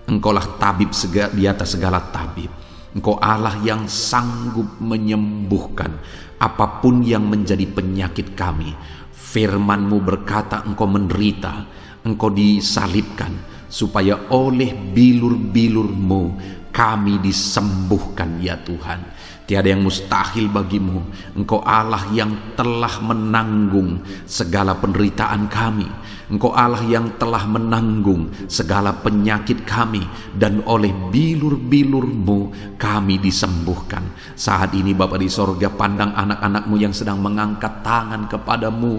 Engkaulah tabib di atas segala tabib. Engkau Allah yang sanggup menyembuhkan apapun yang menjadi penyakit kami. Firman-Mu berkata Engkau menderita, Engkau disalibkan, supaya oleh bilur-bilur-Mu kami disembuhkan ya Tuhan. Tiada yang mustahil bagimu. Engkau Allah yang telah menanggung segala penderitaan kami. Engkau Allah yang telah menanggung segala penyakit kami. Dan oleh bilur-bilur-Mu kami disembuhkan. Saat ini Bapa di sorga, pandang anak-anak-Mu yang sedang mengangkat tangan kepada-Mu.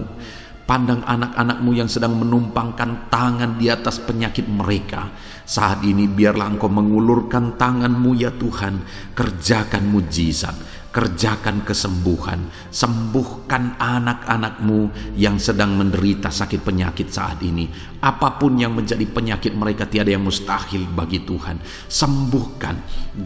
Pandang anak-anak-Mu yang sedang menumpangkan tangan di atas penyakit mereka. Saat ini biarlah Engkau mengulurkan tangan-Mu ya Tuhan, kerjakan mujizat, kerjakan kesembuhan, sembuhkan anak-anak-Mu yang sedang menderita sakit penyakit saat ini. Apapun yang menjadi penyakit mereka, tiada yang mustahil bagi Tuhan. Sembuhkan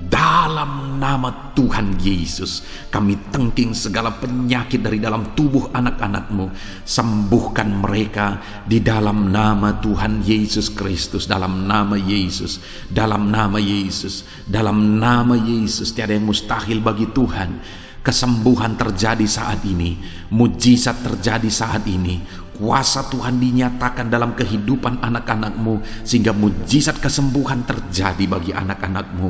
dalam nama Tuhan Yesus. Kami tengking segala penyakit dari dalam tubuh anak-anak-Mu. Sembuhkan mereka di dalam nama Tuhan Yesus Kristus, dalam nama Yesus, dalam nama Yesus, dalam nama Yesus. Tiada yang mustahil bagi Tuhan. Kesembuhan terjadi saat ini, mujizat terjadi saat ini, kuasa Tuhan dinyatakan dalam kehidupan anak-anak-Mu, sehingga mujizat kesembuhan terjadi bagi anak-anak-Mu.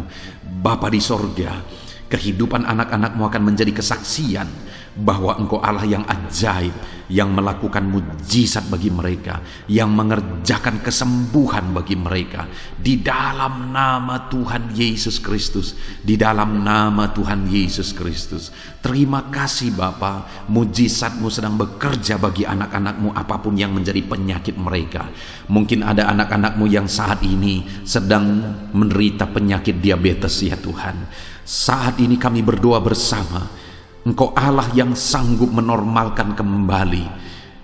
Bapa di sorga, kehidupan anak-anak-Mu akan menjadi kesaksian bahwa Engkau Allah yang ajaib, yang melakukan mujizat bagi mereka, yang mengerjakan kesembuhan bagi mereka. Di dalam nama Tuhan Yesus Kristus, di dalam nama Tuhan Yesus Kristus. Terima kasih Bapa, mujizat-Mu sedang bekerja bagi anak-anak-Mu apapun yang menjadi penyakit mereka. Mungkin ada anak-anak-Mu yang saat ini sedang menderita penyakit diabetes ya Tuhan. Saat ini kami berdoa bersama, Engkau Allah yang sanggup menormalkan kembali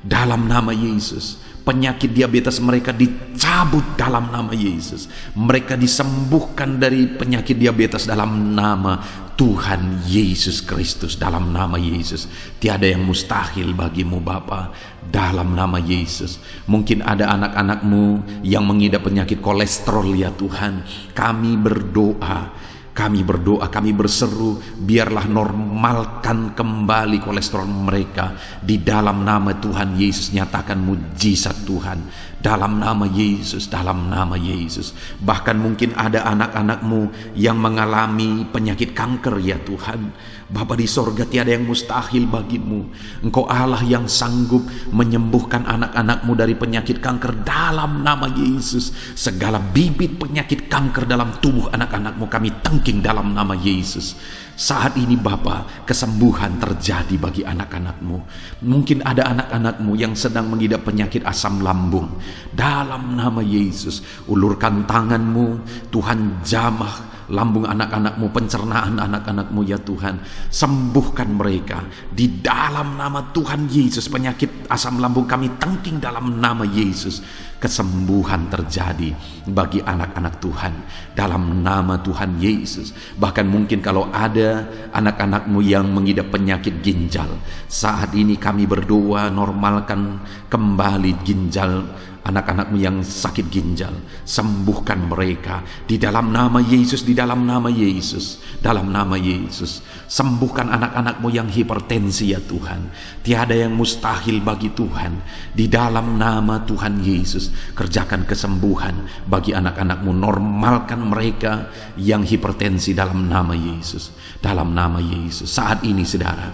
dalam nama Yesus. Penyakit diabetes mereka dicabut dalam nama Yesus. Mereka disembuhkan dari penyakit diabetes dalam nama Tuhan Yesus Kristus, dalam nama Yesus. Tiada yang mustahil bagimu Bapa, dalam nama Yesus. Mungkin ada anak-anak-Mu yang mengidap penyakit kolesterol ya Tuhan. Kami berdoa, kami berseru, biarlah normalkan kembali kolesterol mereka. Di dalam nama Tuhan Yesus, nyatakan mujizat Tuhan. Dalam nama Yesus, dalam nama Yesus. Bahkan mungkin ada anak-anak-Mu yang mengalami penyakit kanker ya Tuhan. Bapa di sorga, tiada yang mustahil bagimu. Engkau Allah yang sanggup menyembuhkan anak-anak-Mu dari penyakit kanker dalam nama Yesus. Segala bibit penyakit kanker dalam tubuh anak-anak-Mu kami tengking dalam nama Yesus. Saat ini Bapa, kesembuhan terjadi bagi anak-anak-Mu. Mungkin ada anak-anak-Mu yang sedang mengidap penyakit asam lambung. Dalam nama Yesus, ulurkan tangan-Mu, Tuhan jamah lambung anak-anak-Mu, pencernaan anak-anak-Mu ya Tuhan. Sembuhkan mereka di dalam nama Tuhan Yesus. Penyakit asam lambung kami tengking dalam nama Yesus. Kesembuhan terjadi bagi anak-anak Tuhan dalam nama Tuhan Yesus. Bahkan mungkin kalau ada anak-anak-Mu yang mengidap penyakit ginjal, saat ini kami berdoa, normalkan kembali ginjal anak-anak-Mu yang sakit ginjal. Sembuhkan mereka di dalam nama Yesus, di dalam nama Yesus, dalam nama Yesus. Sembuhkan anak-anak-Mu yang hipertensi ya Tuhan. Tiada yang mustahil bagi Tuhan. Di dalam nama Tuhan Yesus, kerjakan kesembuhan bagi anak-anak-Mu. Normalkan mereka yang hipertensi dalam nama Yesus, dalam nama Yesus. Saat ini saudara,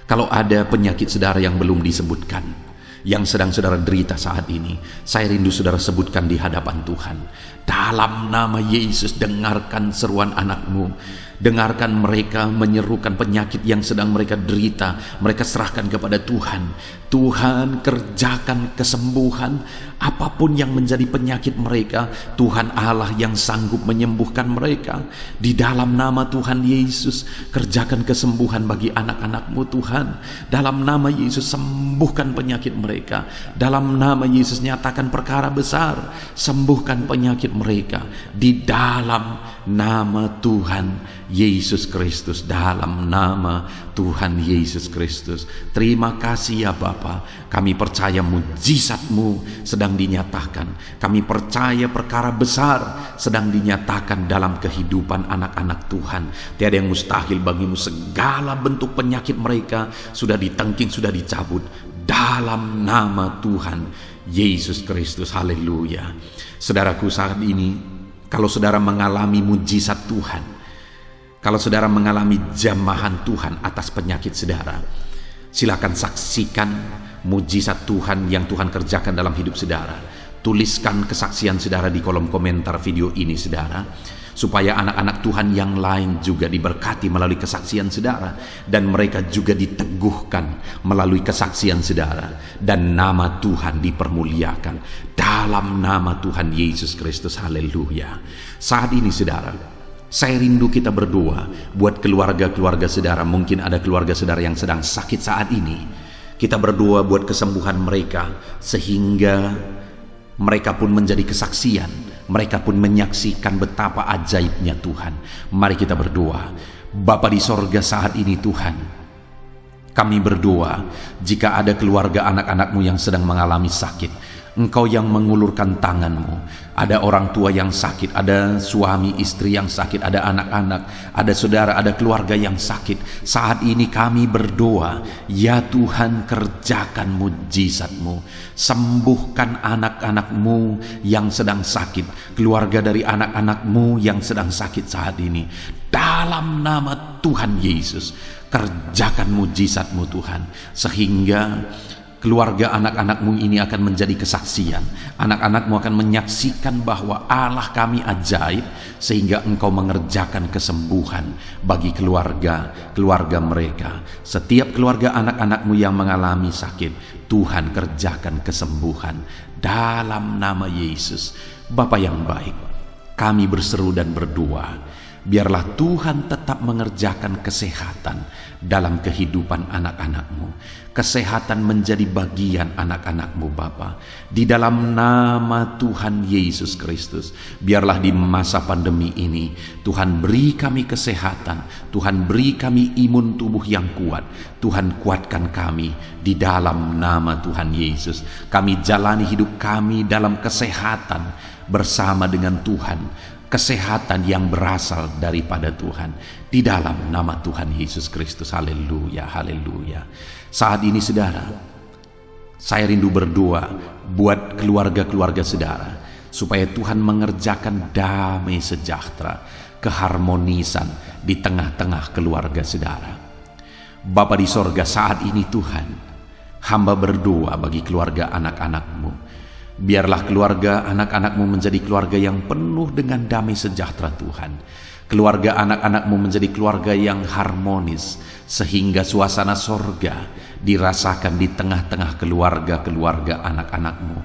kalau ada penyakit saudara yang belum disebutkan, yang sedang saudara derita saat ini, saya rindu saudara sebutkan di hadapan Tuhan. Dalam nama Yesus, dengarkan seruan anak-Mu. Dengarkan mereka menyerukan penyakit yang sedang mereka derita. Mereka serahkan kepada Tuhan. Tuhan, kerjakan kesembuhan apapun yang menjadi penyakit mereka. Tuhan Allah yang sanggup menyembuhkan mereka. Di dalam nama Tuhan Yesus, kerjakan kesembuhan bagi anak-anak-Mu Tuhan. Dalam nama Yesus, sembuhkan penyakit mereka. Dalam nama Yesus, nyatakan perkara besar. Sembuhkan penyakit mereka. Di dalam nama Tuhan Yesus Kristus, dalam nama Tuhan Yesus Kristus. Terima kasih ya Bapa. Kami percaya mujizat-Mu sedang dinyatakan. Kami percaya perkara besar sedang dinyatakan dalam kehidupan anak-anak Tuhan. Tiada yang mustahil bagimu. Segala bentuk penyakit mereka sudah ditengking, sudah dicabut dalam nama Tuhan Yesus Kristus. Haleluya. Saudaraku, saat ini kalau saudara mengalami mujizat Tuhan, kalau saudara mengalami jamahan Tuhan atas penyakit saudara, silakan saksikan mujizat Tuhan yang Tuhan kerjakan dalam hidup saudara. Tuliskan kesaksian saudara di kolom komentar video ini saudara, supaya anak-anak Tuhan yang lain juga diberkati melalui kesaksian saudara, dan mereka juga diteguhkan melalui kesaksian saudara, dan nama Tuhan dipermuliakan dalam nama Tuhan Yesus Kristus. Haleluya. Saat ini saudara, saya rindu kita berdoa buat keluarga-keluarga saudara. Mungkin ada keluarga saudara yang sedang sakit saat ini. Kita berdoa buat kesembuhan mereka, sehingga mereka pun menjadi kesaksian. Mereka pun menyaksikan betapa ajaibnya Tuhan. Mari kita berdoa. Bapa di sorga, saat ini Tuhan, kami berdoa jika ada keluarga anak-anakmu yang sedang mengalami sakit, Engkau yang mengulurkan tanganmu. Ada orang tua yang sakit, ada suami istri yang sakit, ada anak-anak, ada saudara, ada keluarga yang sakit. Saat ini kami berdoa, ya Tuhan, kerjakan mujizat-Mu. Sembuhkan anak-anak-Mu yang sedang sakit, keluarga dari anak-anak-Mu yang sedang sakit saat ini. Dalam nama Tuhan Yesus, kerjakan mujizat-Mu Tuhan, sehingga keluarga anak-anak-Mu ini akan menjadi kesaksian. Anak-anak-Mu akan menyaksikan bahwa Allah kami ajaib, sehingga Engkau mengerjakan kesembuhan bagi keluarga mereka. Setiap keluarga anak-anak-Mu yang mengalami sakit, Tuhan kerjakan kesembuhan dalam nama Yesus. Bapa yang baik, kami berseru dan berdoa, biarlah Tuhan tetap mengerjakan kesehatan dalam kehidupan anak-anak-Mu. Kesehatan menjadi bagian anak-anak-Mu Bapa. Di dalam nama Tuhan Yesus Kristus, biarlah di masa pandemi ini Tuhan beri kami kesehatan, Tuhan beri kami imun tubuh yang kuat. Tuhan kuatkan kami di dalam nama Tuhan Yesus. Kami jalani hidup kami dalam kesehatan bersama dengan Tuhan, kesehatan yang berasal daripada Tuhan, di dalam nama Tuhan Yesus Kristus. Haleluya, haleluya. Saat ini saudara, saya rindu berdoa buat keluarga-keluarga saudara, supaya Tuhan mengerjakan damai sejahtera, keharmonisan di tengah-tengah keluarga saudara. Bapa di sorga, saat ini Tuhan, hamba berdoa bagi keluarga anak-anak-Mu. Biarlah keluarga anak-anak-Mu menjadi keluarga yang penuh dengan damai sejahtera Tuhan. Keluarga anak-anak-Mu menjadi keluarga yang harmonis, sehingga suasana sorga dirasakan di tengah-tengah keluarga-keluarga anak-anak-Mu.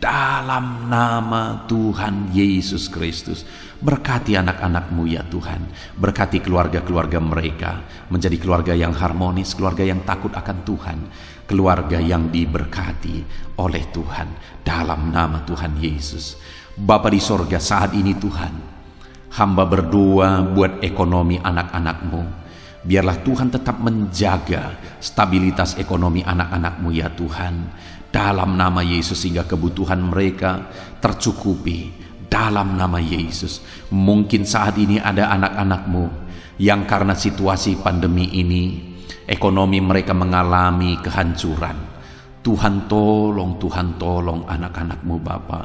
Dalam nama Tuhan Yesus Kristus, berkati anak-anak-Mu ya Tuhan. Berkati keluarga-keluarga mereka menjadi keluarga yang harmonis, keluarga yang takut akan Tuhan, keluarga yang diberkati oleh Tuhan, dalam nama Tuhan Yesus. Bapa di sorga, saat ini Tuhan, hamba berdoa buat ekonomi anak-anak-Mu. Biarlah Tuhan tetap menjaga stabilitas ekonomi anak-anak-Mu ya Tuhan, dalam nama Yesus, sehingga kebutuhan mereka tercukupi dalam nama Yesus. Mungkin saat ini ada anak-anak-Mu yang karena situasi pandemi ini ekonomi mereka mengalami kehancuran. Tuhan tolong anak-anak-Mu Bapa.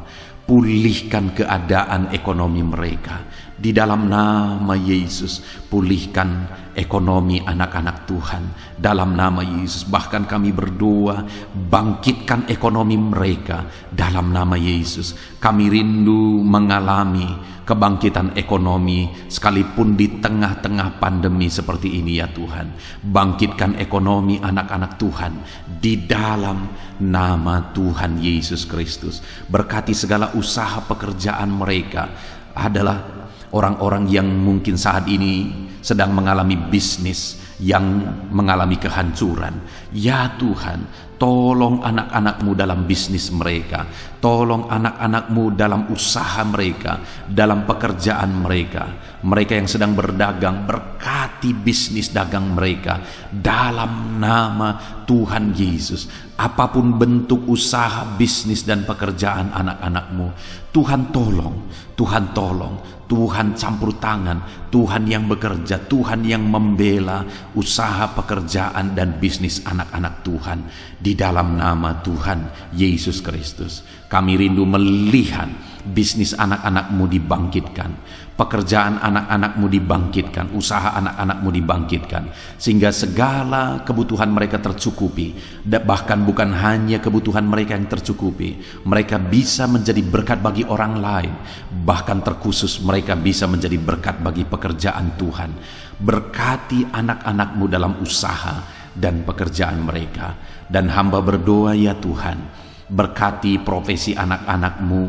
Pulihkan keadaan ekonomi mereka di dalam nama Yesus. Pulihkan ekonomi anak-anak Tuhan dalam nama Yesus. Bahkan kami berdoa, bangkitkan ekonomi mereka dalam nama Yesus. Kami rindu mengalami kebangkitan ekonomi sekalipun di tengah-tengah pandemi seperti ini ya Tuhan. Bangkitkan ekonomi anak-anak Tuhan di dalam nama Tuhan Yesus Kristus. Berkati segala usaha pekerjaan mereka. Adalah orang-orang yang mungkin saat ini sedang mengalami bisnis yang mengalami kehancuran. Ya Tuhan, tolong anak-anak-Mu dalam bisnis mereka. Tolong anak-anak-Mu dalam usaha mereka, dalam pekerjaan mereka. Mereka yang sedang berdagang, berkati bisnis dagang mereka dalam nama Tuhan Yesus. Apapun bentuk usaha, bisnis dan pekerjaan anak-anak-Mu, Tuhan tolong, Tuhan tolong, Tuhan campur tangan, Tuhan yang bekerja, Tuhan yang membela usaha, pekerjaan dan bisnis anak-anak Tuhan di dalam nama Tuhan Yesus Kristus. Kami rindu melihat bisnis anak-anakmu dibangkitkan, pekerjaan anak-anakmu dibangkitkan, usaha anak-anakmu dibangkitkan, sehingga segala kebutuhan mereka tercukupi. Bahkan bukan hanya kebutuhan mereka yang tercukupi, mereka bisa menjadi berkat bagi orang lain. Bahkan terkhusus mereka bisa menjadi berkat bagi pekerjaan Tuhan. Berkati anak-anakmu dalam usaha dan pekerjaan mereka. Dan hamba berdoa, ya Tuhan, berkati profesi anak-anakmu,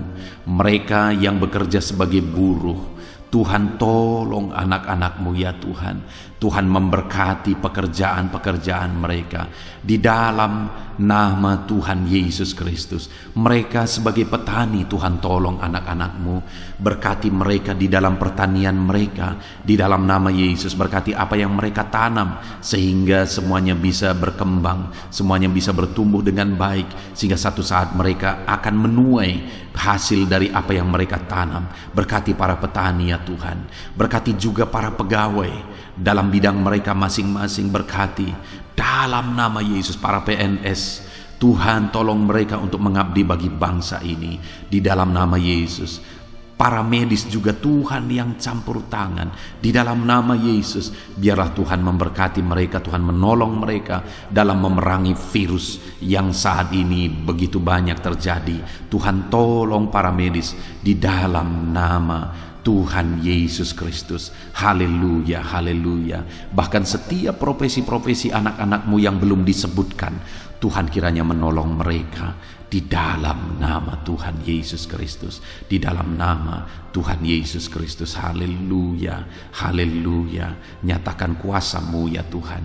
mereka yang bekerja sebagai buruh. Tuhan, tolong anak-anakmu, ya Tuhan. Tuhan memberkati pekerjaan-pekerjaan mereka di dalam nama Tuhan Yesus Kristus. Mereka sebagai petani, Tuhan tolong anak-anakmu, berkati mereka di dalam pertanian mereka di dalam nama Yesus. Berkati apa yang mereka tanam sehingga semuanya bisa berkembang, semuanya bisa bertumbuh dengan baik, sehingga satu saat mereka akan menuai hasil dari apa yang mereka tanam. Berkati para petani, ya Tuhan. Berkati juga para pegawai dalam bidang mereka masing-masing. Berkati dalam nama Yesus para PNS. Tuhan, tolong mereka untuk mengabdi bagi bangsa ini di dalam nama Yesus. Para medis juga Tuhan yang campur tangan di dalam nama Yesus. Biarlah Tuhan memberkati mereka, Tuhan menolong mereka dalam memerangi virus yang saat ini begitu banyak terjadi. Tuhan tolong para medis di dalam nama Tuhan Yesus Kristus. Haleluya, haleluya. Bahkan setiap profesi-profesi anak-anakmu yang belum disebutkan, Tuhan kiranya menolong mereka di dalam nama Tuhan Yesus Kristus. Di dalam nama Tuhan Yesus Kristus. Haleluya, haleluya. Nyatakan kuasa-Mu, ya Tuhan.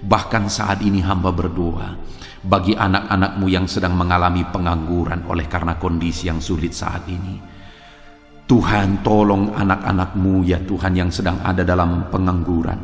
Bahkan saat ini hamba berdoa bagi anak-anakmu yang sedang mengalami pengangguran oleh karena kondisi yang sulit saat ini. Tuhan, tolong anak-anakmu, ya Tuhan, yang sedang ada dalam pengangguran.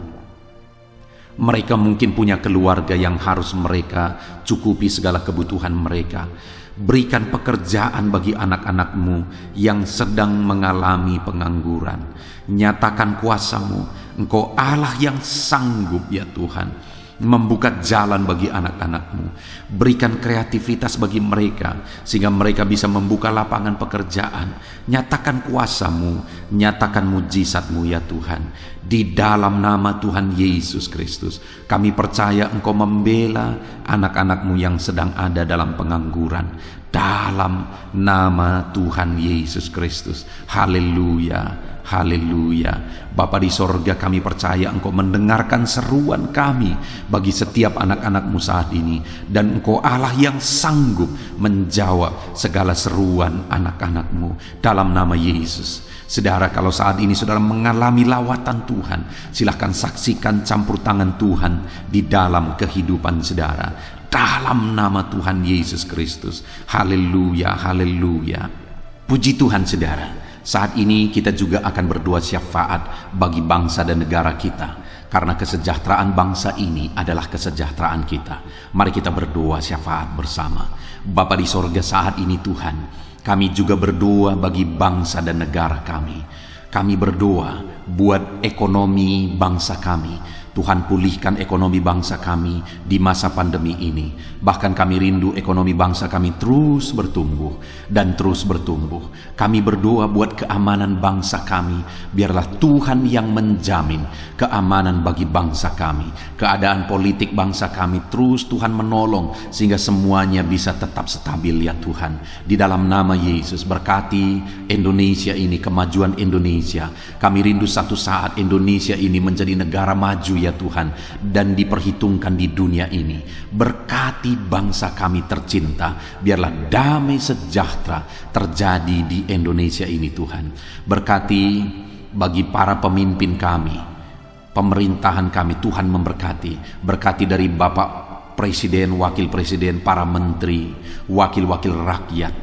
Mereka mungkin punya keluarga yang harus mereka cukupi segala kebutuhan mereka. Berikan pekerjaan bagi anak-anakmu yang sedang mengalami pengangguran. Nyatakan kuasa-Mu. Engkau Allah yang sanggup, ya Tuhan, membuka jalan bagi anak-anakmu. Berikan kreativitas bagi mereka sehingga mereka bisa membuka lapangan pekerjaan. Nyatakan kuasa-Mu, nyatakan mujizat-Mu, ya Tuhan. Di dalam nama Tuhan Yesus Kristus, kami percaya Engkau membela anak-anakmu yang sedang ada dalam pengangguran. Dalam nama Tuhan Yesus Kristus. Haleluya, haleluya. Bapa di sorga, kami percaya Engkau mendengarkan seruan kami bagi setiap anak-anakmu saat ini. Dan Engkau Allah yang sanggup menjawab segala seruan anak-anakmu dalam nama Yesus. Saudara, kalau saat ini saudara mengalami lawatan Tuhan, silahkan saksikan campur tangan Tuhan di dalam kehidupan saudara. Dalam nama Tuhan Yesus Kristus. Haleluya, haleluya. Puji Tuhan saudara. Saat ini kita juga akan berdoa syafaat bagi bangsa dan negara kita, karena kesejahteraan bangsa ini adalah kesejahteraan kita. Mari kita berdoa syafaat bersama. Bapa di sorga, saat ini Tuhan, kami juga berdoa bagi bangsa dan negara kami. Kami berdoa buat ekonomi bangsa kami. Tuhan, pulihkan ekonomi bangsa kami di masa pandemi ini. Bahkan kami rindu ekonomi bangsa kami terus bertumbuh dan terus bertumbuh. Kami berdoa buat keamanan bangsa kami. Biarlah Tuhan yang menjamin keamanan bagi bangsa kami. Keadaan politik bangsa kami terus Tuhan menolong sehingga semuanya bisa tetap stabil, ya Tuhan. Di dalam nama Yesus, berkati Indonesia ini, kemajuan Indonesia. Kami rindu satu saat Indonesia ini menjadi negara maju, ya Tuhan, dan diperhitungkan di dunia ini. Berkati bangsa kami tercinta, biarlah damai sejahtera terjadi di Indonesia ini, Tuhan. Berkati bagi para pemimpin kami, pemerintahan kami, Tuhan memberkati. Berkati dari Bapak Presiden, Wakil Presiden, para menteri, wakil-wakil rakyat,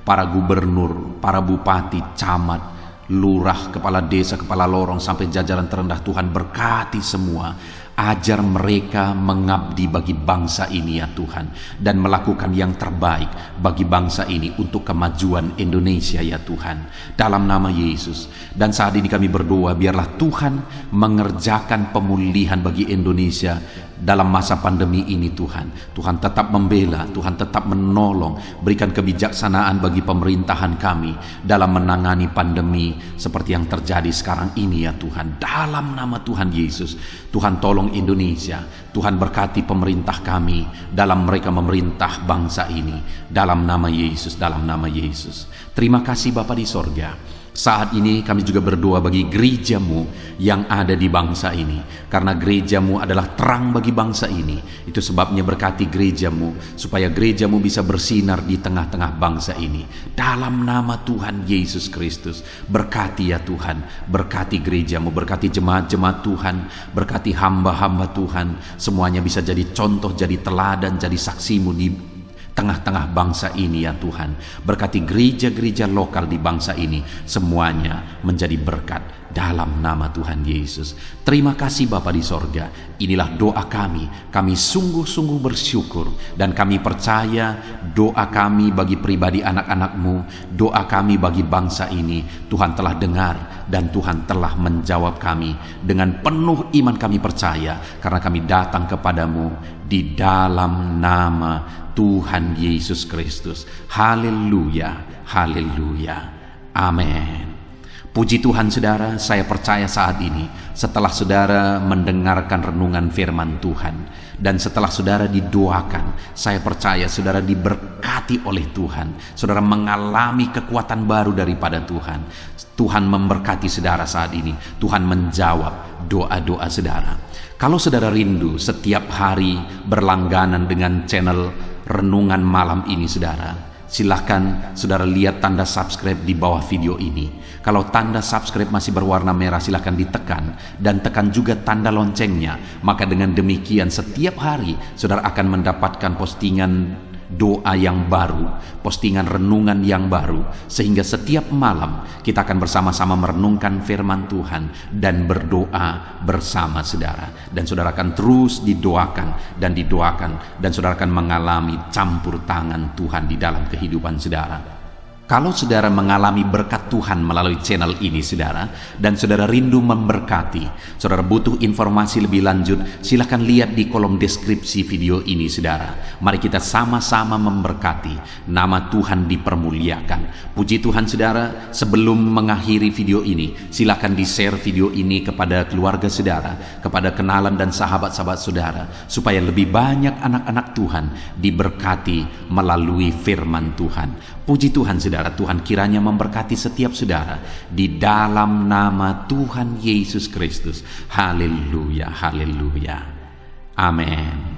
para gubernur, para bupati, camat, lurah, kepala desa, kepala lorong, sampai jajaran terendah. Tuhan berkati semua Ajar mereka mengabdi bagi bangsa ini ya Tuhan, dan melakukan yang terbaik bagi bangsa ini untuk kemajuan Indonesia ya Tuhan, dalam nama Yesus. Dan saat ini kami berdoa, biarlah Tuhan mengerjakan pemulihan bagi Indonesia dalam masa pandemi ini Tuhan. Tuhan tetap membela, Tuhan tetap menolong, berikan kebijaksanaan bagi pemerintahan kami dalam menangani pandemi seperti yang terjadi sekarang ini ya Tuhan, dalam nama Tuhan Yesus. Tuhan tolong Indonesia, Tuhan berkati pemerintah kami dalam mereka memerintah bangsa ini, dalam nama Yesus, dalam nama Yesus. Terima kasih Bapa di sorga. Saat ini kami juga berdoa bagi gerejamu yang ada di bangsa ini, karena gerejamu adalah terang bagi bangsa ini. Itu sebabnya berkati gerejamu, supaya gerejamu bisa bersinar di tengah-tengah bangsa ini, dalam nama Tuhan Yesus Kristus. Berkati ya Tuhan, berkati gerejamu, berkati jemaat-jemaat Tuhan, berkati hamba-hamba Tuhan, semuanya bisa jadi contoh, jadi teladan, jadi saksimu di tengah-tengah bangsa ini ya Tuhan. Berkati gereja-gereja lokal di bangsa ini, semuanya menjadi berkat dalam nama Tuhan Yesus. Terima kasih Bapa di sorga. Inilah doa kami. Kami sungguh-sungguh bersyukur, dan kami percaya doa kami bagi pribadi anak-anak-Mu, doa kami bagi bangsa ini, Tuhan telah dengar dan Tuhan telah menjawab kami. Dengan penuh iman kami percaya, karena kami datang kepadamu di dalam nama Tuhan Yesus Kristus. Haleluya, haleluya, amin. Puji Tuhan saudara, saya percaya saat ini setelah saudara mendengarkan renungan firman Tuhan, dan setelah saudara didoakan, saya percaya saudara diberkati oleh Tuhan. Saudara mengalami kekuatan baru daripada Tuhan. Tuhan memberkati saudara saat ini. Tuhan menjawab doa-doa saudara. Kalau saudara rindu setiap hari berlangganan dengan channel renungan malam ini saudara, silahkan saudara lihat tanda subscribe di bawah video ini. Kalau tanda subscribe masih berwarna merah, silahkan ditekan, dan tekan juga tanda loncengnya. Maka dengan demikian setiap hari saudara akan mendapatkan postingan doa yang baru, postingan renungan yang baru, sehingga setiap malam kita akan bersama-sama merenungkan firman Tuhan dan berdoa bersama saudara. Dan saudara akan terus didoakan dan didoakan, dan saudara akan mengalami campur tangan Tuhan di dalam kehidupan saudara. Kalau saudara mengalami berkat Tuhan melalui channel ini saudara, dan saudara rindu memberkati, saudara butuh informasi lebih lanjut, silakan lihat di kolom deskripsi video ini saudara. Mari kita sama-sama memberkati, nama Tuhan dipermuliakan. Puji Tuhan saudara, sebelum mengakhiri video ini, silakan di-share video ini kepada keluarga saudara, kepada kenalan dan sahabat-sahabat saudara, supaya lebih banyak anak-anak Tuhan diberkati melalui firman Tuhan. Puji Tuhan saudara, Tuhan kiranya memberkati setiap saudara di dalam nama Tuhan Yesus Kristus. Haleluya, haleluya, amin.